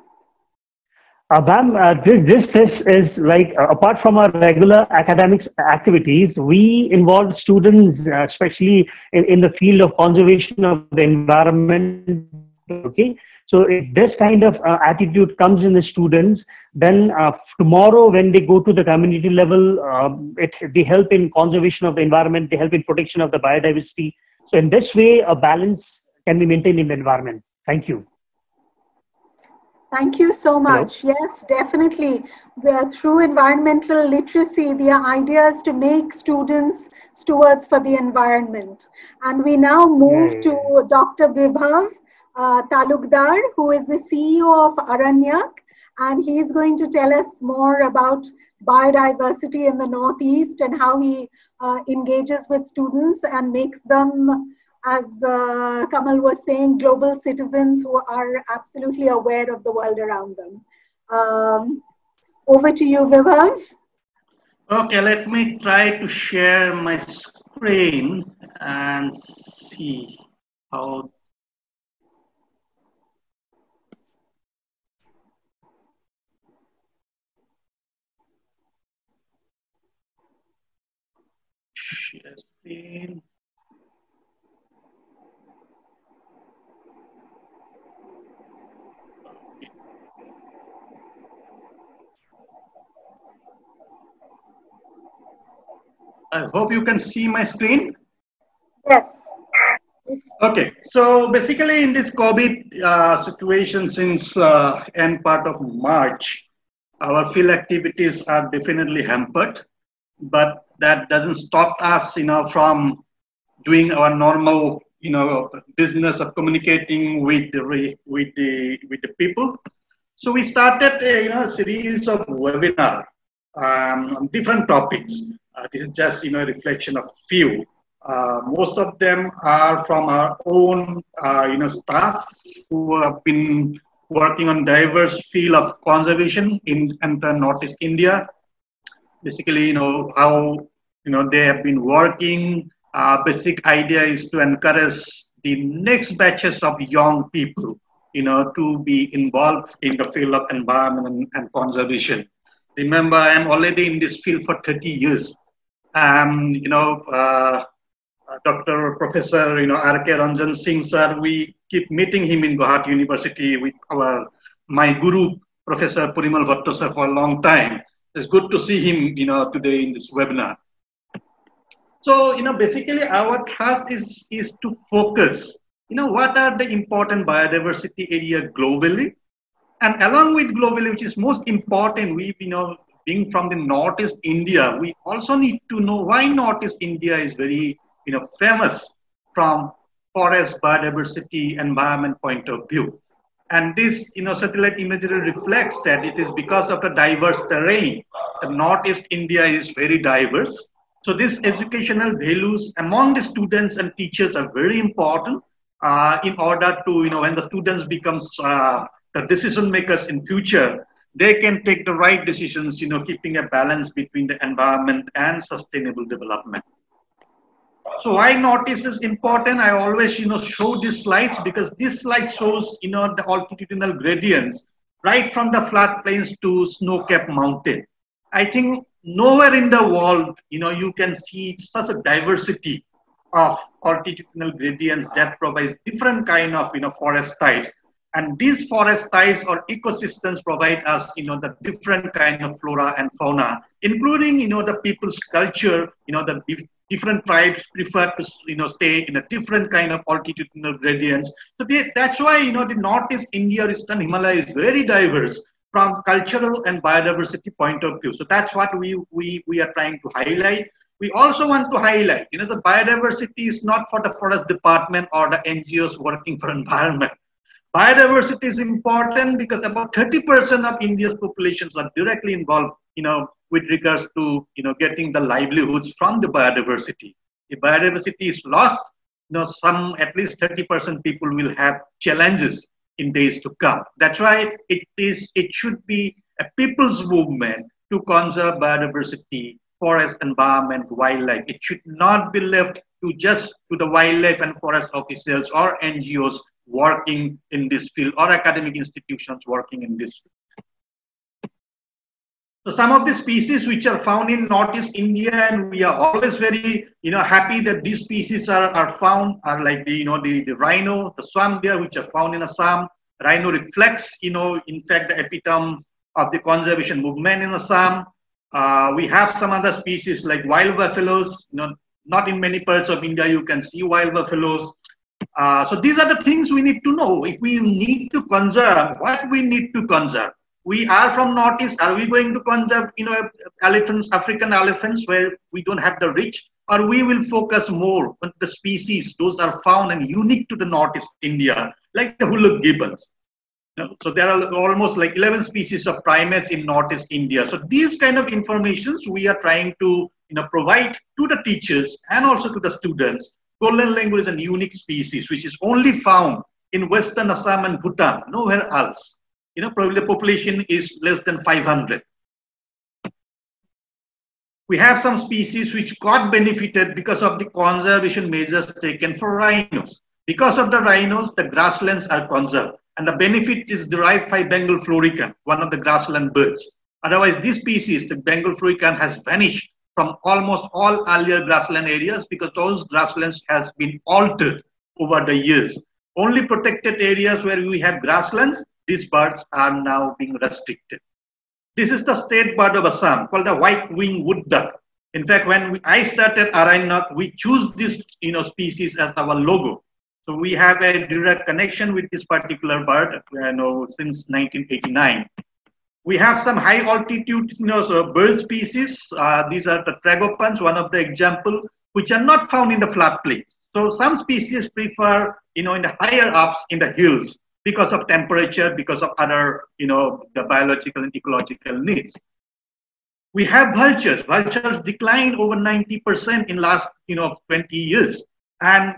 Ma'am, this is like, apart from our regular academics activities, we involve students, especially in the field of conservation of the environment. Okay, so if this kind of attitude comes in the students, then tomorrow when they go to the community level, they help in conservation of the environment, they help in protection of the biodiversity. So in this way, a balance can be maintained in the environment. Thank you. Thank you so much. Hello? Yes, definitely. Through environmental literacy, the idea is to make students stewards for the environment. And we now move to Dr. Vibhav Talukdar, who is the CEO of Aranyak, and he is going to tell us more about biodiversity in the Northeast and how he engages with students and makes them, as Kamal was saying, global citizens who are absolutely aware of the world around them. Over to you, Vibhav. Okay, let me try to share my screen and see how. Share screen. I hope you can see my screen. Yes. Okay, so basically in this COVID situation since end part of March, our field activities are definitely hampered, but that doesn't stop us, from doing our normal, business of communicating with the people. So we started a series of webinars on different topics. This is just a reflection of few. Most of them are from our own staff who have been working on diverse field of conservation in Northeast India. Basically, how they have been working. Basic idea is to encourage the next batches of young people to be involved in the field of environment and conservation. Remember, I am already in this field for 30 years. Dr. Professor, R.K. Ranjan Singh sir, we keep meeting him in Guwahati University with my guru, Professor Purimal Bhatto sir, for a long time. It's good to see him, today in this webinar. So, basically our task is to focus, what are the important biodiversity area globally, and along with globally, which is most important, we, being from the Northeast India, we also need to know why Northeast India is very, famous from forest biodiversity environment point of view. And this, satellite imagery reflects that it is because of the diverse terrain. The Northeast India is very diverse. So these educational values among the students and teachers are very important in order to, when the students becomes the decision makers in future, they can take the right decisions, keeping a balance between the environment and sustainable development. So why Northeast is important? I always, show these slides because this slide shows, the altitudinal gradients right from the flat plains to snow-capped mountain. I think nowhere in the world, you can see such a diversity of altitudinal gradients that provides different kind of, forest types. And these forest types or ecosystems provide us, the different kind of flora and fauna, including, the people's culture, the different tribes prefer to, stay in a different kind of altitudinal gradients. So that's why, the Northeast India, Eastern Himalaya is very diverse from cultural and biodiversity point of view. So that's what we are trying to highlight. We also want to highlight, the biodiversity is not for the forest department or the NGOs working for environment. Biodiversity is important because about 30% of India's populations are directly involved, with regards to, getting the livelihoods from the biodiversity. If biodiversity is lost, at least 30% people will have challenges in days to come. That's why it should be a people's movement to conserve biodiversity, forest, environment, wildlife. It should not be left to just to the wildlife and forest officials or NGOs working in this field or academic institutions working in this field. So some of the species which are found in Northeast India, and we are always very, happy that these species are found, are like the rhino, the swamp deer, which are found in Assam. Rhino reflects, in fact, the epitome of the conservation movement in Assam. We have some other species like wild buffaloes. Not in many parts of India you can see wild buffaloes. So these are the things we need to know. If we need to conserve, what we need to conserve. We are from Northeast. Are we going to conserve, elephants, African elephants, where we don't have the reach, or we will focus more on the species those are found and unique to the Northeast India, like the hoolock gibbons. So there are almost like 11 species of primates in Northeast India. So these kind of informations we are trying to, provide to the teachers and also to the students. Golden langur is a unique species which is only found in Western Assam and Bhutan, nowhere else. Probably the population is less than 500. We have some species which got benefited because of the conservation measures taken for rhinos. Because of the rhinos, the grasslands are conserved, and the benefit is derived by Bengal florican, one of the grassland birds. Otherwise, this species, the Bengal florican, has vanished from almost all earlier grassland areas because those grasslands has been altered over the years. Only protected areas where we have grasslands, these birds are now being restricted. This is the state bird of Assam called the white-winged wood duck. In fact, when I started Aranynak, we choose this species as our logo. So we have a direct connection with this particular bird since 1989. We have some high altitude bird species. These are the tragopans, one of the example, which are not found in the flat plains. So some species prefer in the higher ups in the hills because of temperature, because of other the biological and ecological needs. We have vultures. Vultures declined over 90% in last 20 years. And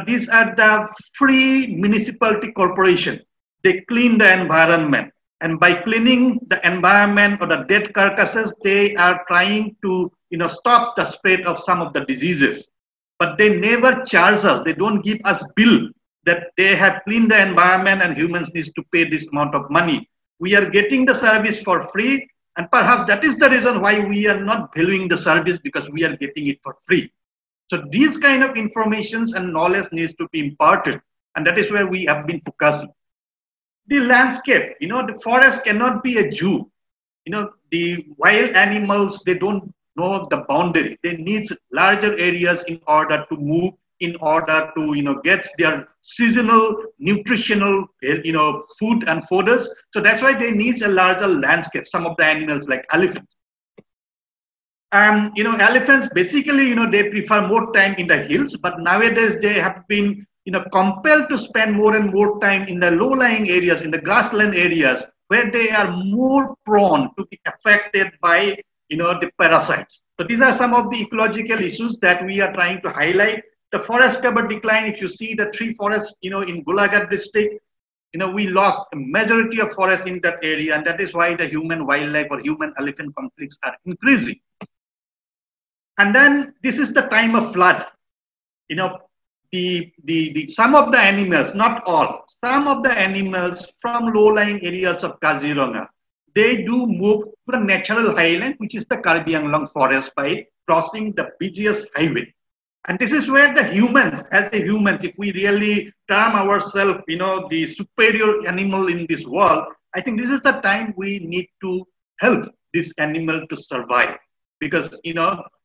these are the free municipality corporation. They clean the environment. And by cleaning the environment or the dead carcasses, they are trying to stop the spread of some of the diseases. But they never charge us. They don't give us bill that they have cleaned the environment and humans need to pay this amount of money. We are getting the service for free. And perhaps that is the reason why we are not valuing the service, because we are getting it for free. So these kind of informations and knowledge needs to be imparted. And that is where we have been focusing. The landscape, the forest cannot be a zoo. The wild animals, they don't know the boundary. They need larger areas in order to move in order to get their seasonal nutritional food and fodders. So that's why they need a larger landscape. Some of the animals like elephants. Elephants basically they prefer more time in the hills, but nowadays they have been compelled to spend more and more time in the low-lying areas, in the grassland areas, where they are more prone to be affected by the parasites. So these are some of the ecological issues that we are trying to highlight. The forest cover decline, if you see the tree forest in Golaghat district, we lost a majority of forest in that area, and that is why the human wildlife or human elephant conflicts are increasing. And then this is the time of flood. Some of the animals, not all, some of the animals from low-lying areas of Kaziranga, they do move to the natural highland, which is the Karbi Anglong forest, by crossing the busiest highway. And this is where the humans, as a humans, if we really term ourselves, the superior animal in this world, I think this is the time we need to help this animal to survive. Because,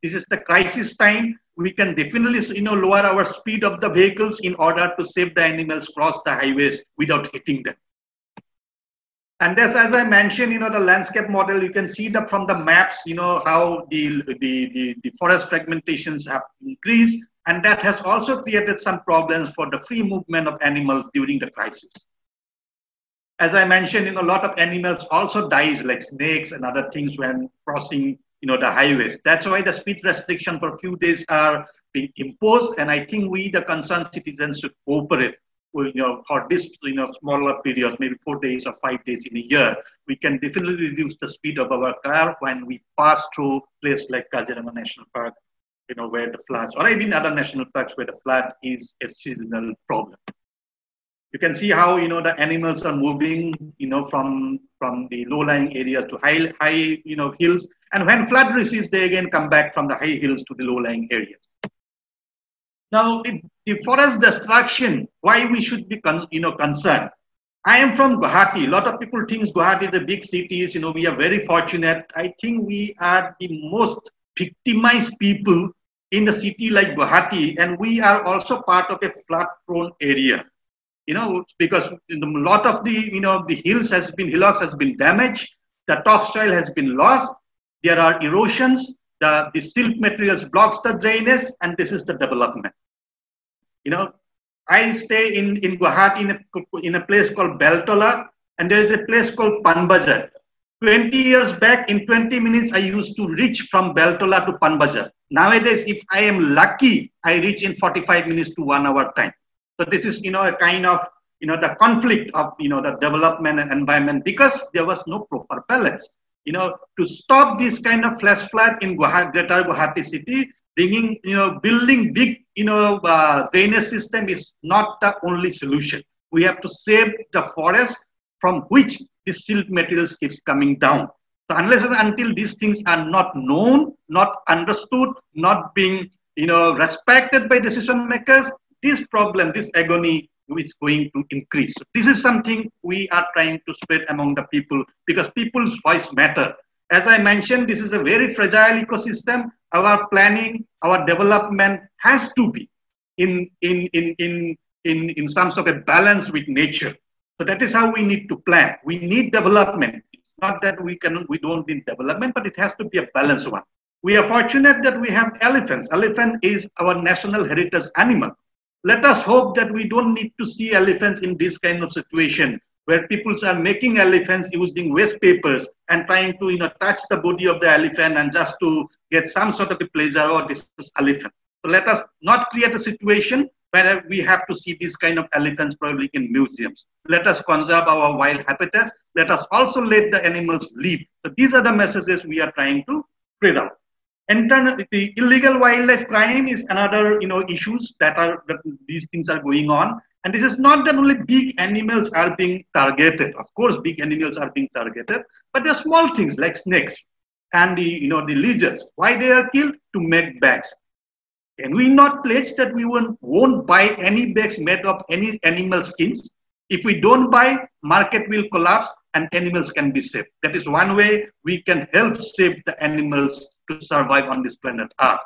this is the crisis time. We can definitely, lower our speed of the vehicles in order to save the animals cross the highways without hitting them. And as I mentioned, the landscape model, you can see that from the maps, how the forest fragmentations have increased. And that has also created some problems for the free movement of animals during the crisis. As I mentioned, a lot of animals also dies, like snakes and other things, when crossing the highways. That's why the speed restriction for a few days are being imposed. And I think we, the concerned citizens, should cooperate for this smaller periods, maybe 4 days or 5 days in a year. We can definitely reduce the speed of our car when we pass through places like Kaziranga National Park, where the floods, or even other national parks where the flood is a seasonal problem. You can see how the animals are moving from the low-lying areas to high hills, and when flood recedes, they again come back from the high hills to the low-lying areas. Now, the forest destruction, why we should be concerned. I am from Guwahati. A lot of people think Guwahati is a big city. We are very fortunate. I think we are the most victimized people in the city like Guwahati, and we are also part of a flood-prone area. Because a lot of the hillocks has been damaged, the topsoil has been lost, there are erosions, the silt materials blocks the drainage, and this is the development. I stay in Guwahati in a place called Beltola, and there is a place called Panbajar. 20 years back, in 20 minutes, I used to reach from Beltola to Panbajar. Nowadays, if I am lucky, I reach in 45 minutes to 1 hour time. So this is, a kind of, the conflict of, the development and environment, because there was no proper balance. To stop this kind of flash flood in Greater Guwahati city, building big, drainage system is not the only solution. We have to save the forest from which the silt materials keeps coming down. So unless and until these things are not known, not understood, not being, respected by decision makers, this problem, this agony is going to increase. So this is something we are trying to spread among the people, because people's voice matter. As I mentioned, this is a very fragile ecosystem. Our planning, our development has to be in some sort of balance with nature. So that is how we need to plan. We need development. It's not that we don't need development, but it has to be a balanced one. We are fortunate that we have elephants. Elephant is our national heritage animal. Let us hope that we don't need to see elephants in this kind of situation where people are making elephants using waste papers and trying to touch the body of the elephant and just to get some sort of a pleasure, or this is elephant. So let us not create a situation where we have to see these kind of elephants probably in museums. Let us conserve our wild habitats. Let us also let the animals live. So these are the messages we are trying to spread out. The illegal wildlife crime is another, issues that these things are going on. And this is not that only big animals are being targeted. Of course, big animals are being targeted, but there are small things like snakes and the lizards. Why they are killed? To make bags. Can we not pledge that we won't buy any bags made of any animal skins? If we don't buy, market will collapse and animals can be saved. That is one way we can help save the animals to survive on this planet Earth.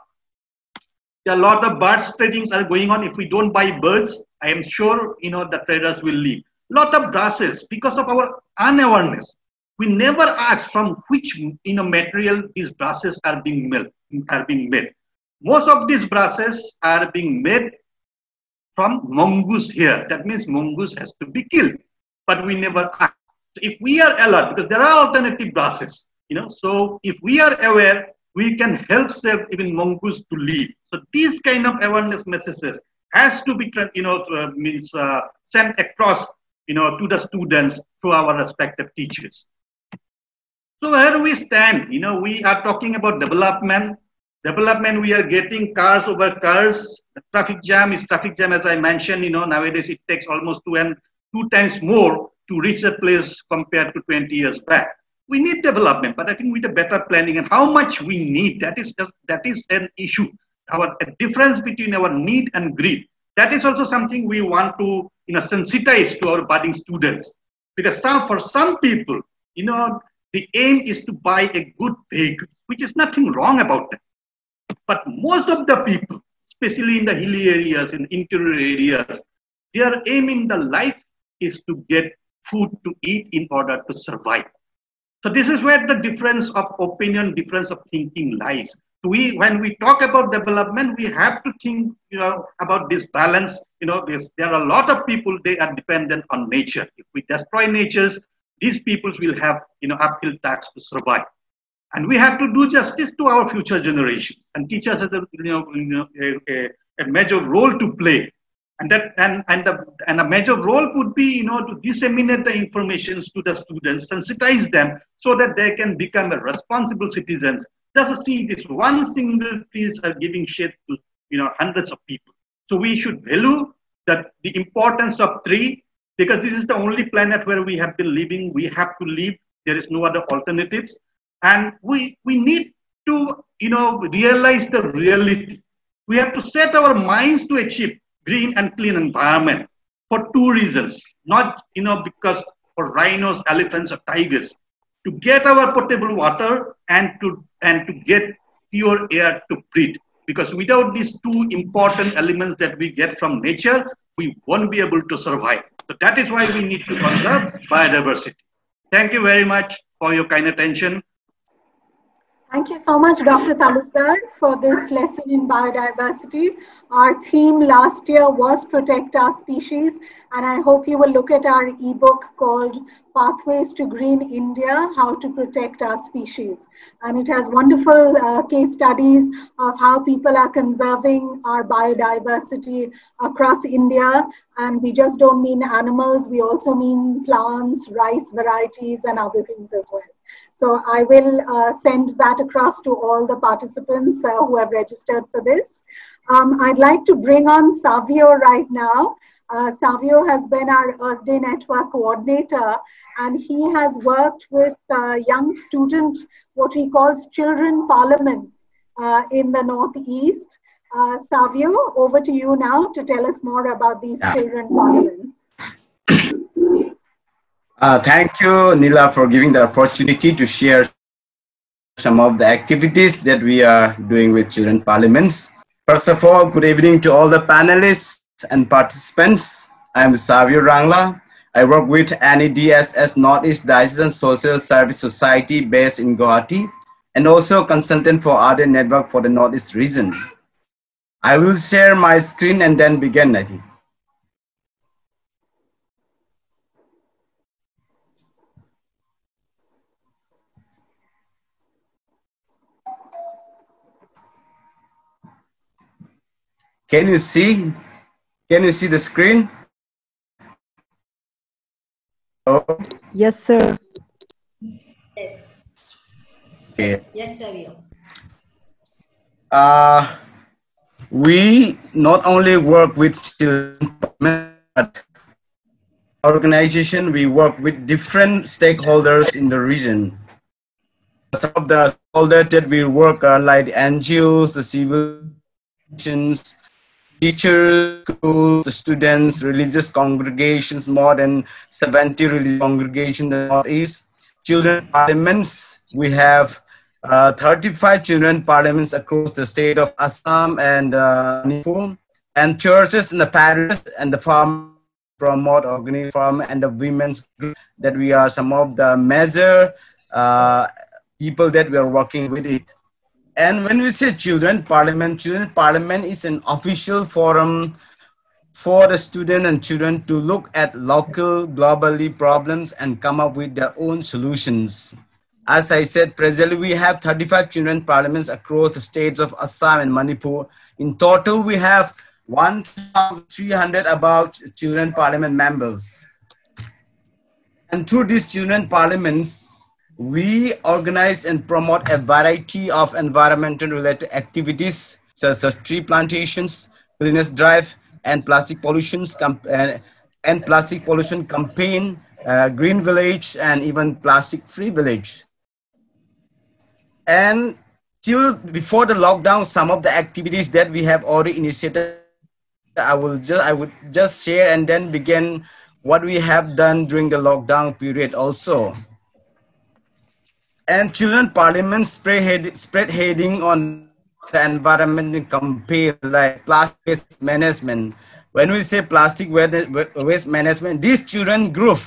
There are a lot of birds tradings are going on. If we don't buy birds, I am sure, the traders will leave. Lot of brushes, because of our unawareness. We never ask from which, material these brushes are being made. Most of these brushes are being made from mongoose hair. That means mongoose has to be killed. But we never ask. So if we are alert, because there are alternative brushes, so if we are aware, we can help save even mongoose to live. So these kind of awareness messages has to be, sent across, to the students through our respective teachers. So where do we stand? We are talking about development. Development, we are getting cars over cars. The traffic jam is traffic jam, as I mentioned. Nowadays it takes almost two times more to reach a place compared to 20 years back. We need development, but I think with a better planning and how much we need, that is an issue. A difference between our need and greed. That is also something we want to sensitize to our budding students. Because for some people, the aim is to buy a good vehicle, which is nothing wrong about that. But most of the people, especially in the hilly areas, in interior areas, their aim in the life is to get food to eat in order to survive. So this is where the difference of opinion, difference of thinking lies. When we talk about development, we have to think, about this balance. There are a lot of people, they are dependent on nature. If we destroy nature, these peoples will have, uphill task to survive. And we have to do justice to our future generations. And teachers has a major role to play. And a major role could be, to disseminate the information to the students, sensitize them so that they can become a responsible citizens. Just see this one single trees are giving shade to, hundreds of people. So we should value the importance of tree, because this is the only planet where we have been living. We have to live. There is no other alternatives. And we need to, realize the reality. We have to set our minds to achieve green and clean environment for two reasons. Not, because for rhinos, elephants, or tigers. To get our potable water and to get pure air to breathe. Because without these two important elements that we get from nature, we won't be able to survive. So that is why we need to conserve biodiversity. Thank you very much for your kind attention. Thank you so much, Dr. Talukdar, for this lesson in biodiversity. Our theme last year was Protect Our Species, and I hope you will look at our ebook called Pathways to Green India, How to Protect Our Species. And it has wonderful case studies of how people are conserving our biodiversity across India. And we just don't mean animals, we also mean plants, rice varieties, and other things as well. So I will send that across to all the participants who have registered for this. I'd like to bring on Savio right now. Savio has been our Earth Day Network coordinator, and he has worked with young student, what he calls children parliaments in the Northeast. Savio, over to you now to tell us more about these children parliaments. Thank you, Nila, for giving the opportunity to share some of the activities that we are doing with children parliaments. First of all, good evening to all the panelists and participants. I am Savio Rangla. I work with NEDSS Northeast Diocesan Social Service Society based in Guwahati, and also consultant for other network for the Northeast region. I will share my screen and then begin, I think. Can you see? Can you see the screen? Oh. Yes, sir. Yes. Okay. Yes, Savio. We not only work with children, but organization, we work with different stakeholders in the region. Some of the stakeholders that we work are like NGOs, the civil organizations, teachers, schools, the students, religious congregations, more than 70 religious congregations in the Northeast. Children parliaments, we have 35 children parliaments across the state of Assam and Manipur, and churches and the parishes and the farm promote organic farm and the women's group, that we are some of the major people that we are working with it. And when we say children parliament is an official forum for the student and children to look at local, globally problems and come up with their own solutions. As I said, presently we have 35 children parliaments across the states of Assam and Manipur. In total, we have 1,300 about children parliament members. And through these children parliaments, we organize and promote a variety of environmental related activities such as tree plantations, cleanliness drive, and plastic pollution campaign, green village, and even plastic free village. And till before the lockdown, some of the activities that we have already initiated, I would just share and then begin what we have done during the lockdown period also. And children parliament spearheading on the environmental campaign like plastic waste management. When we say plastic waste management, these children group,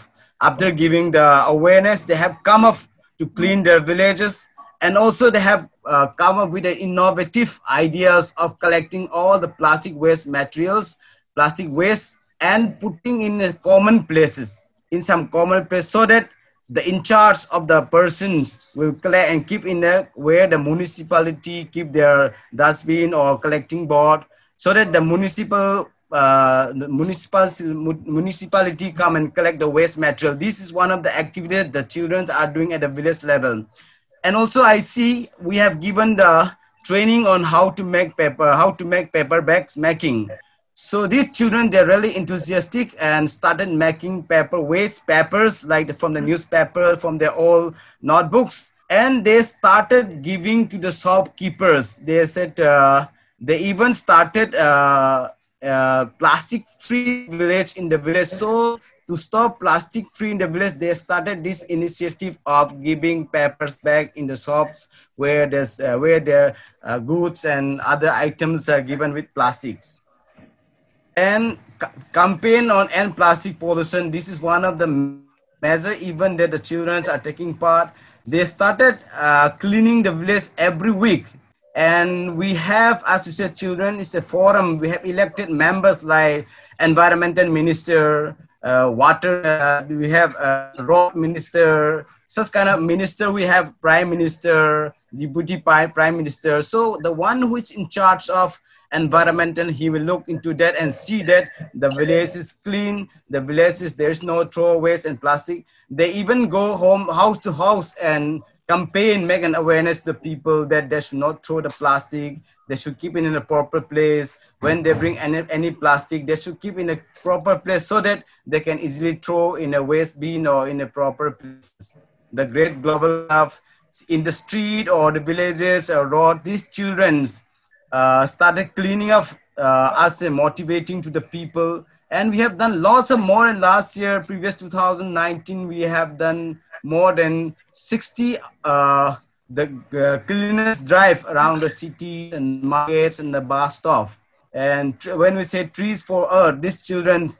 after giving the awareness, they have come up to clean their villages, and also they have come up with the innovative ideas of collecting all the plastic waste materials, plastic waste, and putting in common places, in some common place, so that the in charge of the persons will collect and keep in there where the municipality keep their dustbin or collecting board, so that the municipality come and collect the waste material. This is one of the activities the children are doing at the village level. And also I see we have given the training on how to make paper bags making. So these children, they're really enthusiastic and started making waste papers, like from the newspaper, from their old notebooks. And they started giving to the shopkeepers. They said, they even started plastic free village in the village. So to stop plastic free in the village, they started this initiative of giving papers back in the shops where the goods and other items are given with plastics. And campaign on end plastic pollution. This is one of the major events that the children are taking part. They started cleaning the village every week. And we have, as we said, children is a forum. We have elected members like environmental minister, water, we have road minister, such kind of minister. We have prime minister, deputy prime minister. So the one who is in charge of environmental, he will look into that and see that the village is clean, the village is, there's no throwaways and plastic. They even go home, house to house, and campaign, make an awareness to the people that they should not throw the plastic, they should keep it in a proper place. When they bring any plastic, they should keep in a proper place so that they can easily throw in a waste bin or in a proper place. The great global enough in the street or the villages or road, these children started cleaning up as a motivating to the people. And we have done lots of more. And last year, previous 2019, we have done more than 60 cleanliness drive around the cities and markets and the bus stop. And when we say trees for earth, these children,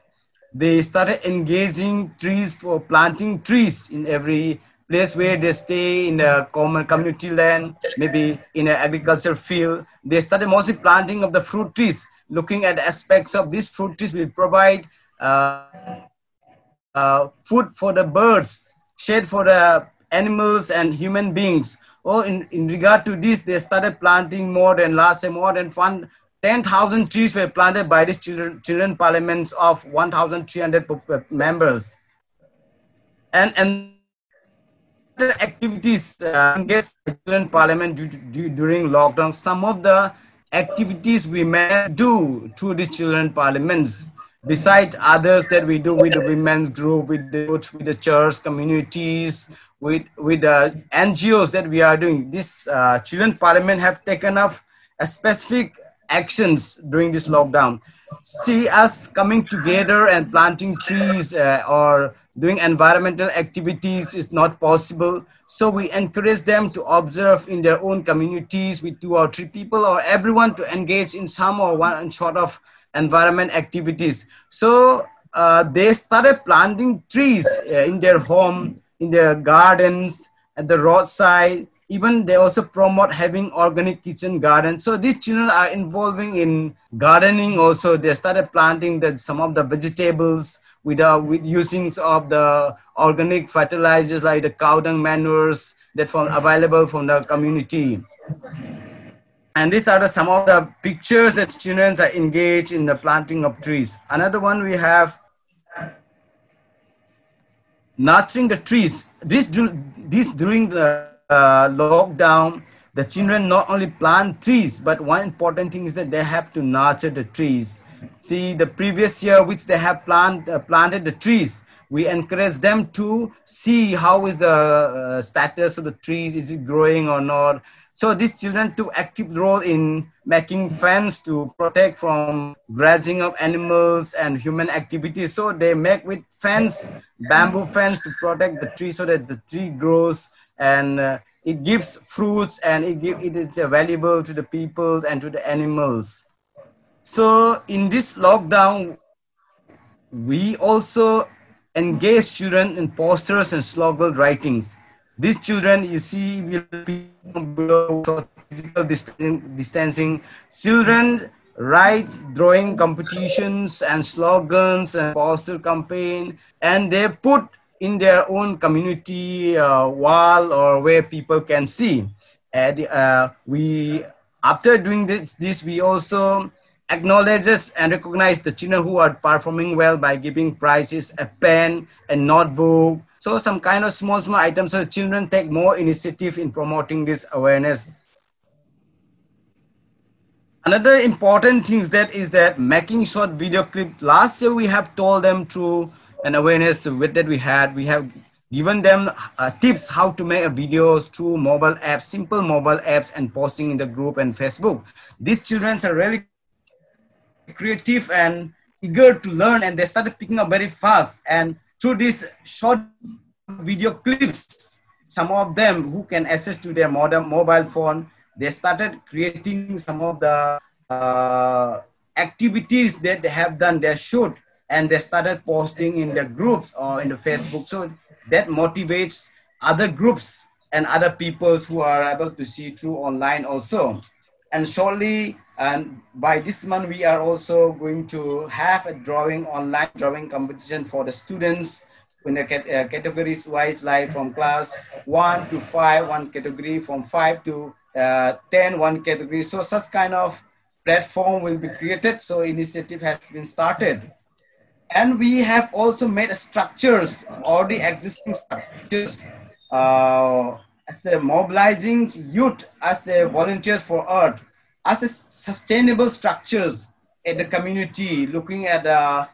they started engaging trees for planting trees in every place where they stay, in a common community land, maybe in an agriculture field. They started mostly planting of the fruit trees, looking at aspects of these fruit trees will provide food for the birds, shade for the animals and human beings. Oh, in regard to this, they started planting more than 10,000 trees were planted by these children parliaments of 1,300 members. And the activities engaged children parliament during lockdown, some of the activities we may do through the children parliaments, besides others that we do with the women's group, with the church communities, with the NGOs that we are doing. This children parliament have taken up a specific actions during this lockdown. See, us coming together and planting trees or doing environmental activities is not possible. So we encourage them to observe in their own communities with 2 or 3 people or everyone to engage in some or one sort of environment activities. So they started planting trees in their home, in their gardens, at the roadside. Even they also promote having organic kitchen gardens. So these children are involving in gardening also. They started planting some of the vegetables with using of the organic fertilizers like the cow dung manures that available from the community. And these are some of the pictures that children are engaged in the planting of trees. Another one we have nurturing the trees. This during the lockdown, the children not only plant trees, but one important thing is that they have to nurture the trees. See, the previous year which they have planted the trees, we encourage them to see how is the status of the trees, is it growing or not. So these children took active role in making fence to protect from grazing of animals and human activities. So they make with fence, bamboo fence to protect the tree so that the tree grows and it gives fruits and it is valuable to the people and to the animals. So in this lockdown, we also engage children in posters and slogan writings. These children, you see, will be below physical distancing. Children write drawing competitions and slogans and poster campaign, and they put in their own community wall or where people can see. And after doing this, we also acknowledges and recognize the children who are performing well by giving prizes, a pen, a notebook. So some kind of small items so children take more initiative in promoting this awareness. Another important thing is that making short video clip. Last year we have told them through an awareness that we have given them tips how to make videos through mobile apps, simple mobile apps, and posting in the group and Facebook. These children are really creative and eager to learn, and they started picking up very fast. And through these short video clips, some of them who can access to their modern mobile phone, they started creating some of the activities that they have done, they shoot, and they started posting in their groups or in the Facebook. So that motivates other groups and other people who are able to see through online also. And shortly, and by this month, we are also going to have a online drawing competition for the students in the categories wise, like from class 1 to 5, one category, from 5 to 10, one category. So such kind of platform will be created. So initiative has been started. And we have also made structures, already existing structures, as a mobilizing youth as a volunteers for Earth, as a sustainable structures in the community, looking at the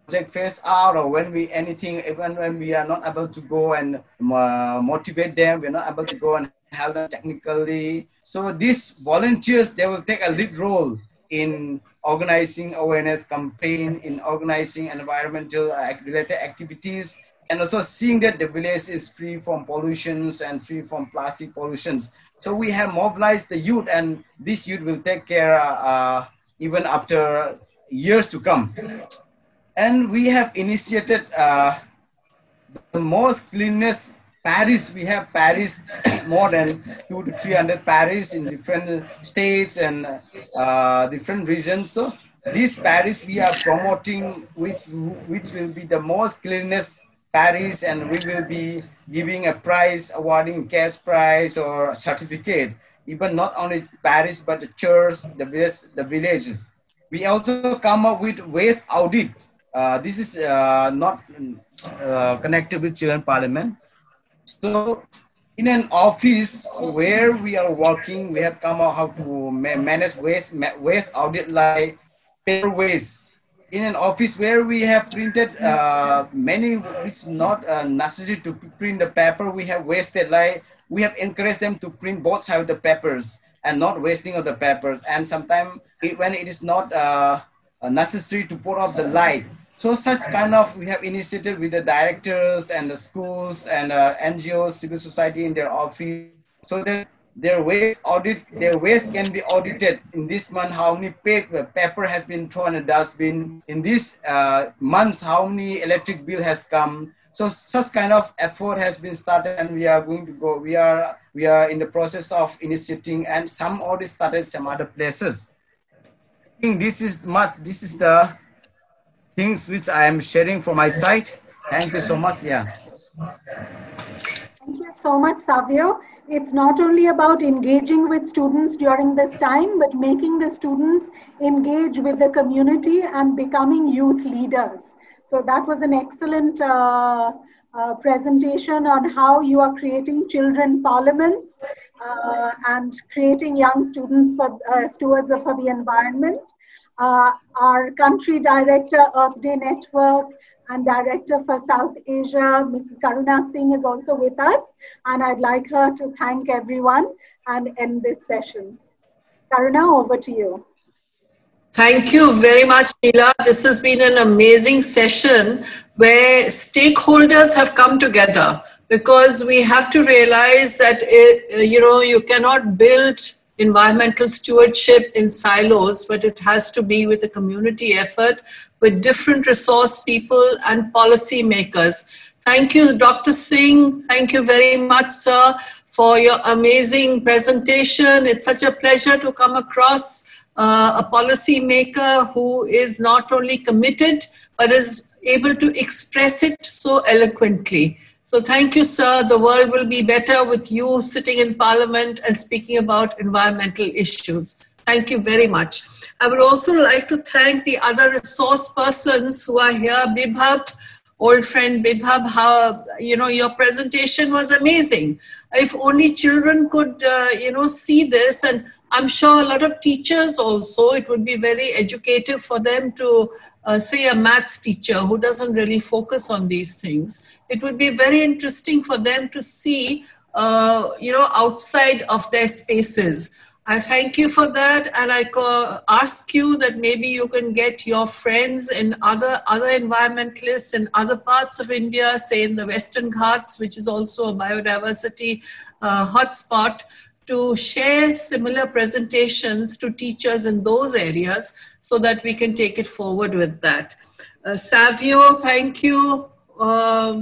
project phase out, or when we even when we are not able to go and motivate them, we're not able to go and help them technically. So these volunteers, they will take a lead role in organizing awareness campaign, in organizing environmental related activities, and also seeing that the village is free from pollutions and free from plastic pollutions. So we have mobilized the youth, and this youth will take care even after years to come. And we have initiated the most cleanest Paris. We have Paris, more than 200 to 300 Paris in different states and different regions. So this Paris we are promoting, which will be the most cleanest Paris, and we will be giving a prize, awarding cash prize or certificate, even not only Paris, but the church, the villages. We also come up with waste audit. This is not connected with Children Parliament. So in an office where we are working, we have come out how to manage waste audit, like paper waste. In an office where we have printed many, it's not necessary to print the paper, we have wasted, like we have encouraged them to print both sides of the papers. and not wasting of the papers. And sometimes when it is not necessary to put off the light. So such kind of, we have initiated with the directors and the schools and NGOs, civil society in their office, so that their waste can be audited. In this month, how many paper has been thrown in a dustbin. In this months, how many electric bill has come. So such kind of effort has been started, and we are going to go. We are in the process of initiating, and some already started some other places. I think this is the things which I am sharing for my side. Thank you so much. Yeah. Thank you so much, Savio. It's not only about engaging with students during this time, but making the students engage with the community and becoming youth leaders. So that was an excellent presentation on how you are creating children parliaments and creating young students for stewards for the environment. Our country director, Earth Day Network, and director for South Asia, Mrs. Karuna Singh, is also with us, and I'd like her to thank everyone and end this session. Karuna, over to you. Thank you very much, Neela. This has been an amazing session where stakeholders have come together, because we have to realize that you cannot build environmental stewardship in silos, but it has to be with a community effort with different resource people and policy makers. Thank you, Dr. Singh. Thank you very much, sir, for your amazing presentation. It's such a pleasure to come across a policy maker who is not only committed, but is able to express it so eloquently. So thank you, sir. The world will be better with you sitting in Parliament and speaking about environmental issues. Thank you very much. I would also like to thank the other resource persons who are here. Bibhab, old friend Bibhab, how, your presentation was amazing. If only children could, see this, and I'm sure a lot of teachers also, it would be very educative for them to say a maths teacher who doesn't really focus on these things. It would be very interesting for them to see, outside of their spaces. I thank you for that, and I ask you that maybe you can get your friends and other environmentalists in other parts of India, say in the Western Ghats, which is also a biodiversity hotspot, to share similar presentations to teachers in those areas so that we can take it forward with that. Savio, thank you,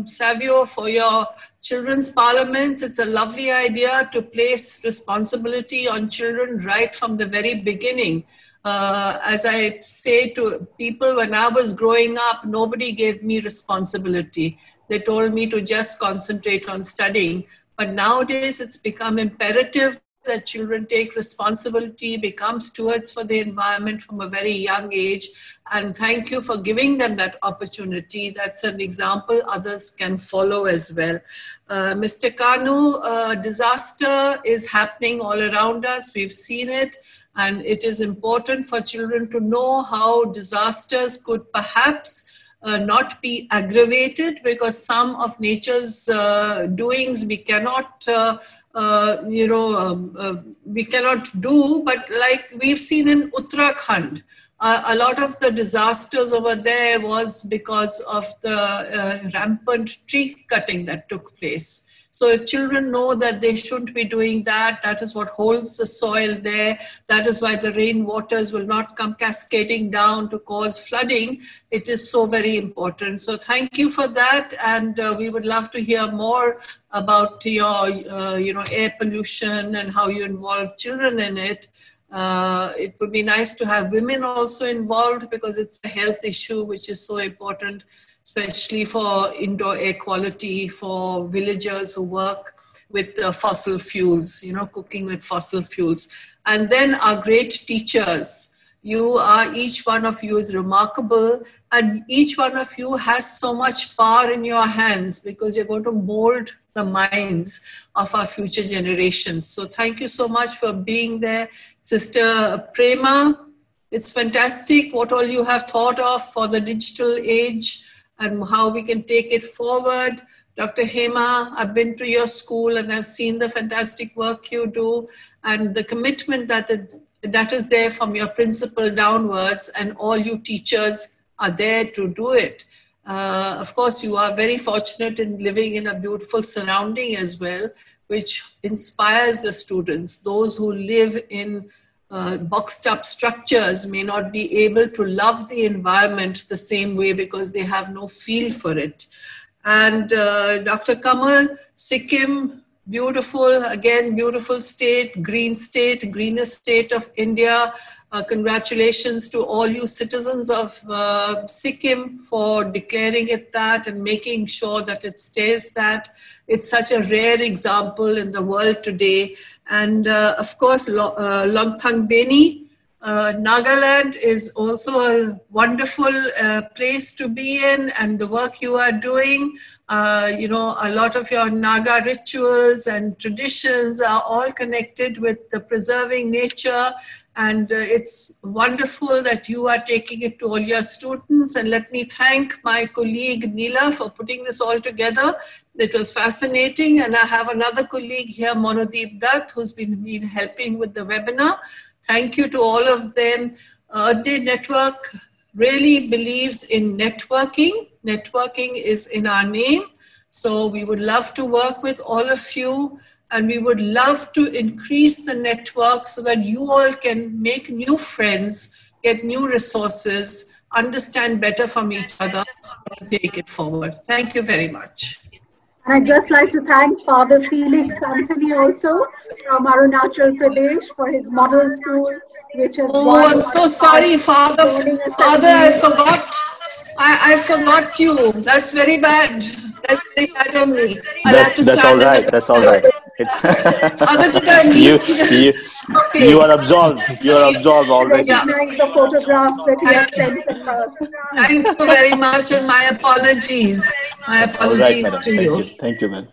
Savio, for your children's parliaments. It's a lovely idea to place responsibility on children right from the very beginning. As I say to people, when I was growing up, nobody gave me responsibility. They told me to just concentrate on studying. But nowadays, it's become imperative that children take responsibility, become stewards for the environment from a very young age. And thank you for giving them that opportunity. That's an example others can follow as well. Mr. Kanu, disaster is happening all around us. We've seen it. And it is important for children to know how disasters could perhaps not be aggravated, because some of nature's doings we cannot, we cannot do. But like we've seen in Uttarakhand, a lot of the disasters over there was because of the rampant tree cutting that took place. So if children know that they shouldn't be doing that, that is what holds the soil there. That is why the rain waters will not come cascading down to cause flooding. It is so very important. So thank you for that. And we would love to hear more about your, air pollution and how you involve children in it. It would be nice to have women also involved, because it's a health issue which is so important, especially for indoor air quality, for villagers who work with fossil fuels, cooking with fossil fuels. And then our great teachers. Each one of you is remarkable, and each one of you has so much power in your hands, because you're going to mold the minds of our future generations. So thank you so much for being there. Sister Prema, it's fantastic what all you have thought of for the digital age and how we can take it forward. Dr. Hema, I've been to your school and I've seen the fantastic work you do and the commitment that is there from your principal downwards, and all you teachers are there to do it. Of course, you are very fortunate in living in a beautiful surrounding as well, which inspires the students. Those who live in boxed up structures may not be able to love the environment the same way because they have no feel for it. And Dr. Kamal, Sikkim, beautiful, again, beautiful state, greenest state of India. Congratulations to all you citizens of Sikkim for declaring it that and making sure that it stays that. It's such a rare example in the world today. And of course, Longthang Beni, Nagaland is also a wonderful place to be in, and the work you are doing, you know, a lot of your Naga rituals and traditions are all connected with the preserving nature, and it's wonderful that you are taking it to all your students. And let me thank my colleague Neela for putting this all together. It was fascinating, and I have another colleague here, Monodeep Dutt, who's been helping with the webinar. Thank you to all of them. Earth Day Network really believes in networking. Networking is in our name. So we would love to work with all of you, and we would love to increase the network so that you all can make new friends, get new resources, understand better from each other, and take it forward. Thank you very much. And I'd just like to thank Father Felix Anthony also from Arunachal Pradesh for his model school, which is... Oh, I'm so sorry, Father. Father, I forgot. I forgot you. That's very bad. That's very bad of me. That's all right. That's all right. Father, did I meet you? Okay. You are absolved. You are absolved already. Recognize the photographs that he has sent across. Thank you very much, and my apologies. My apologies to you. Thank you, man.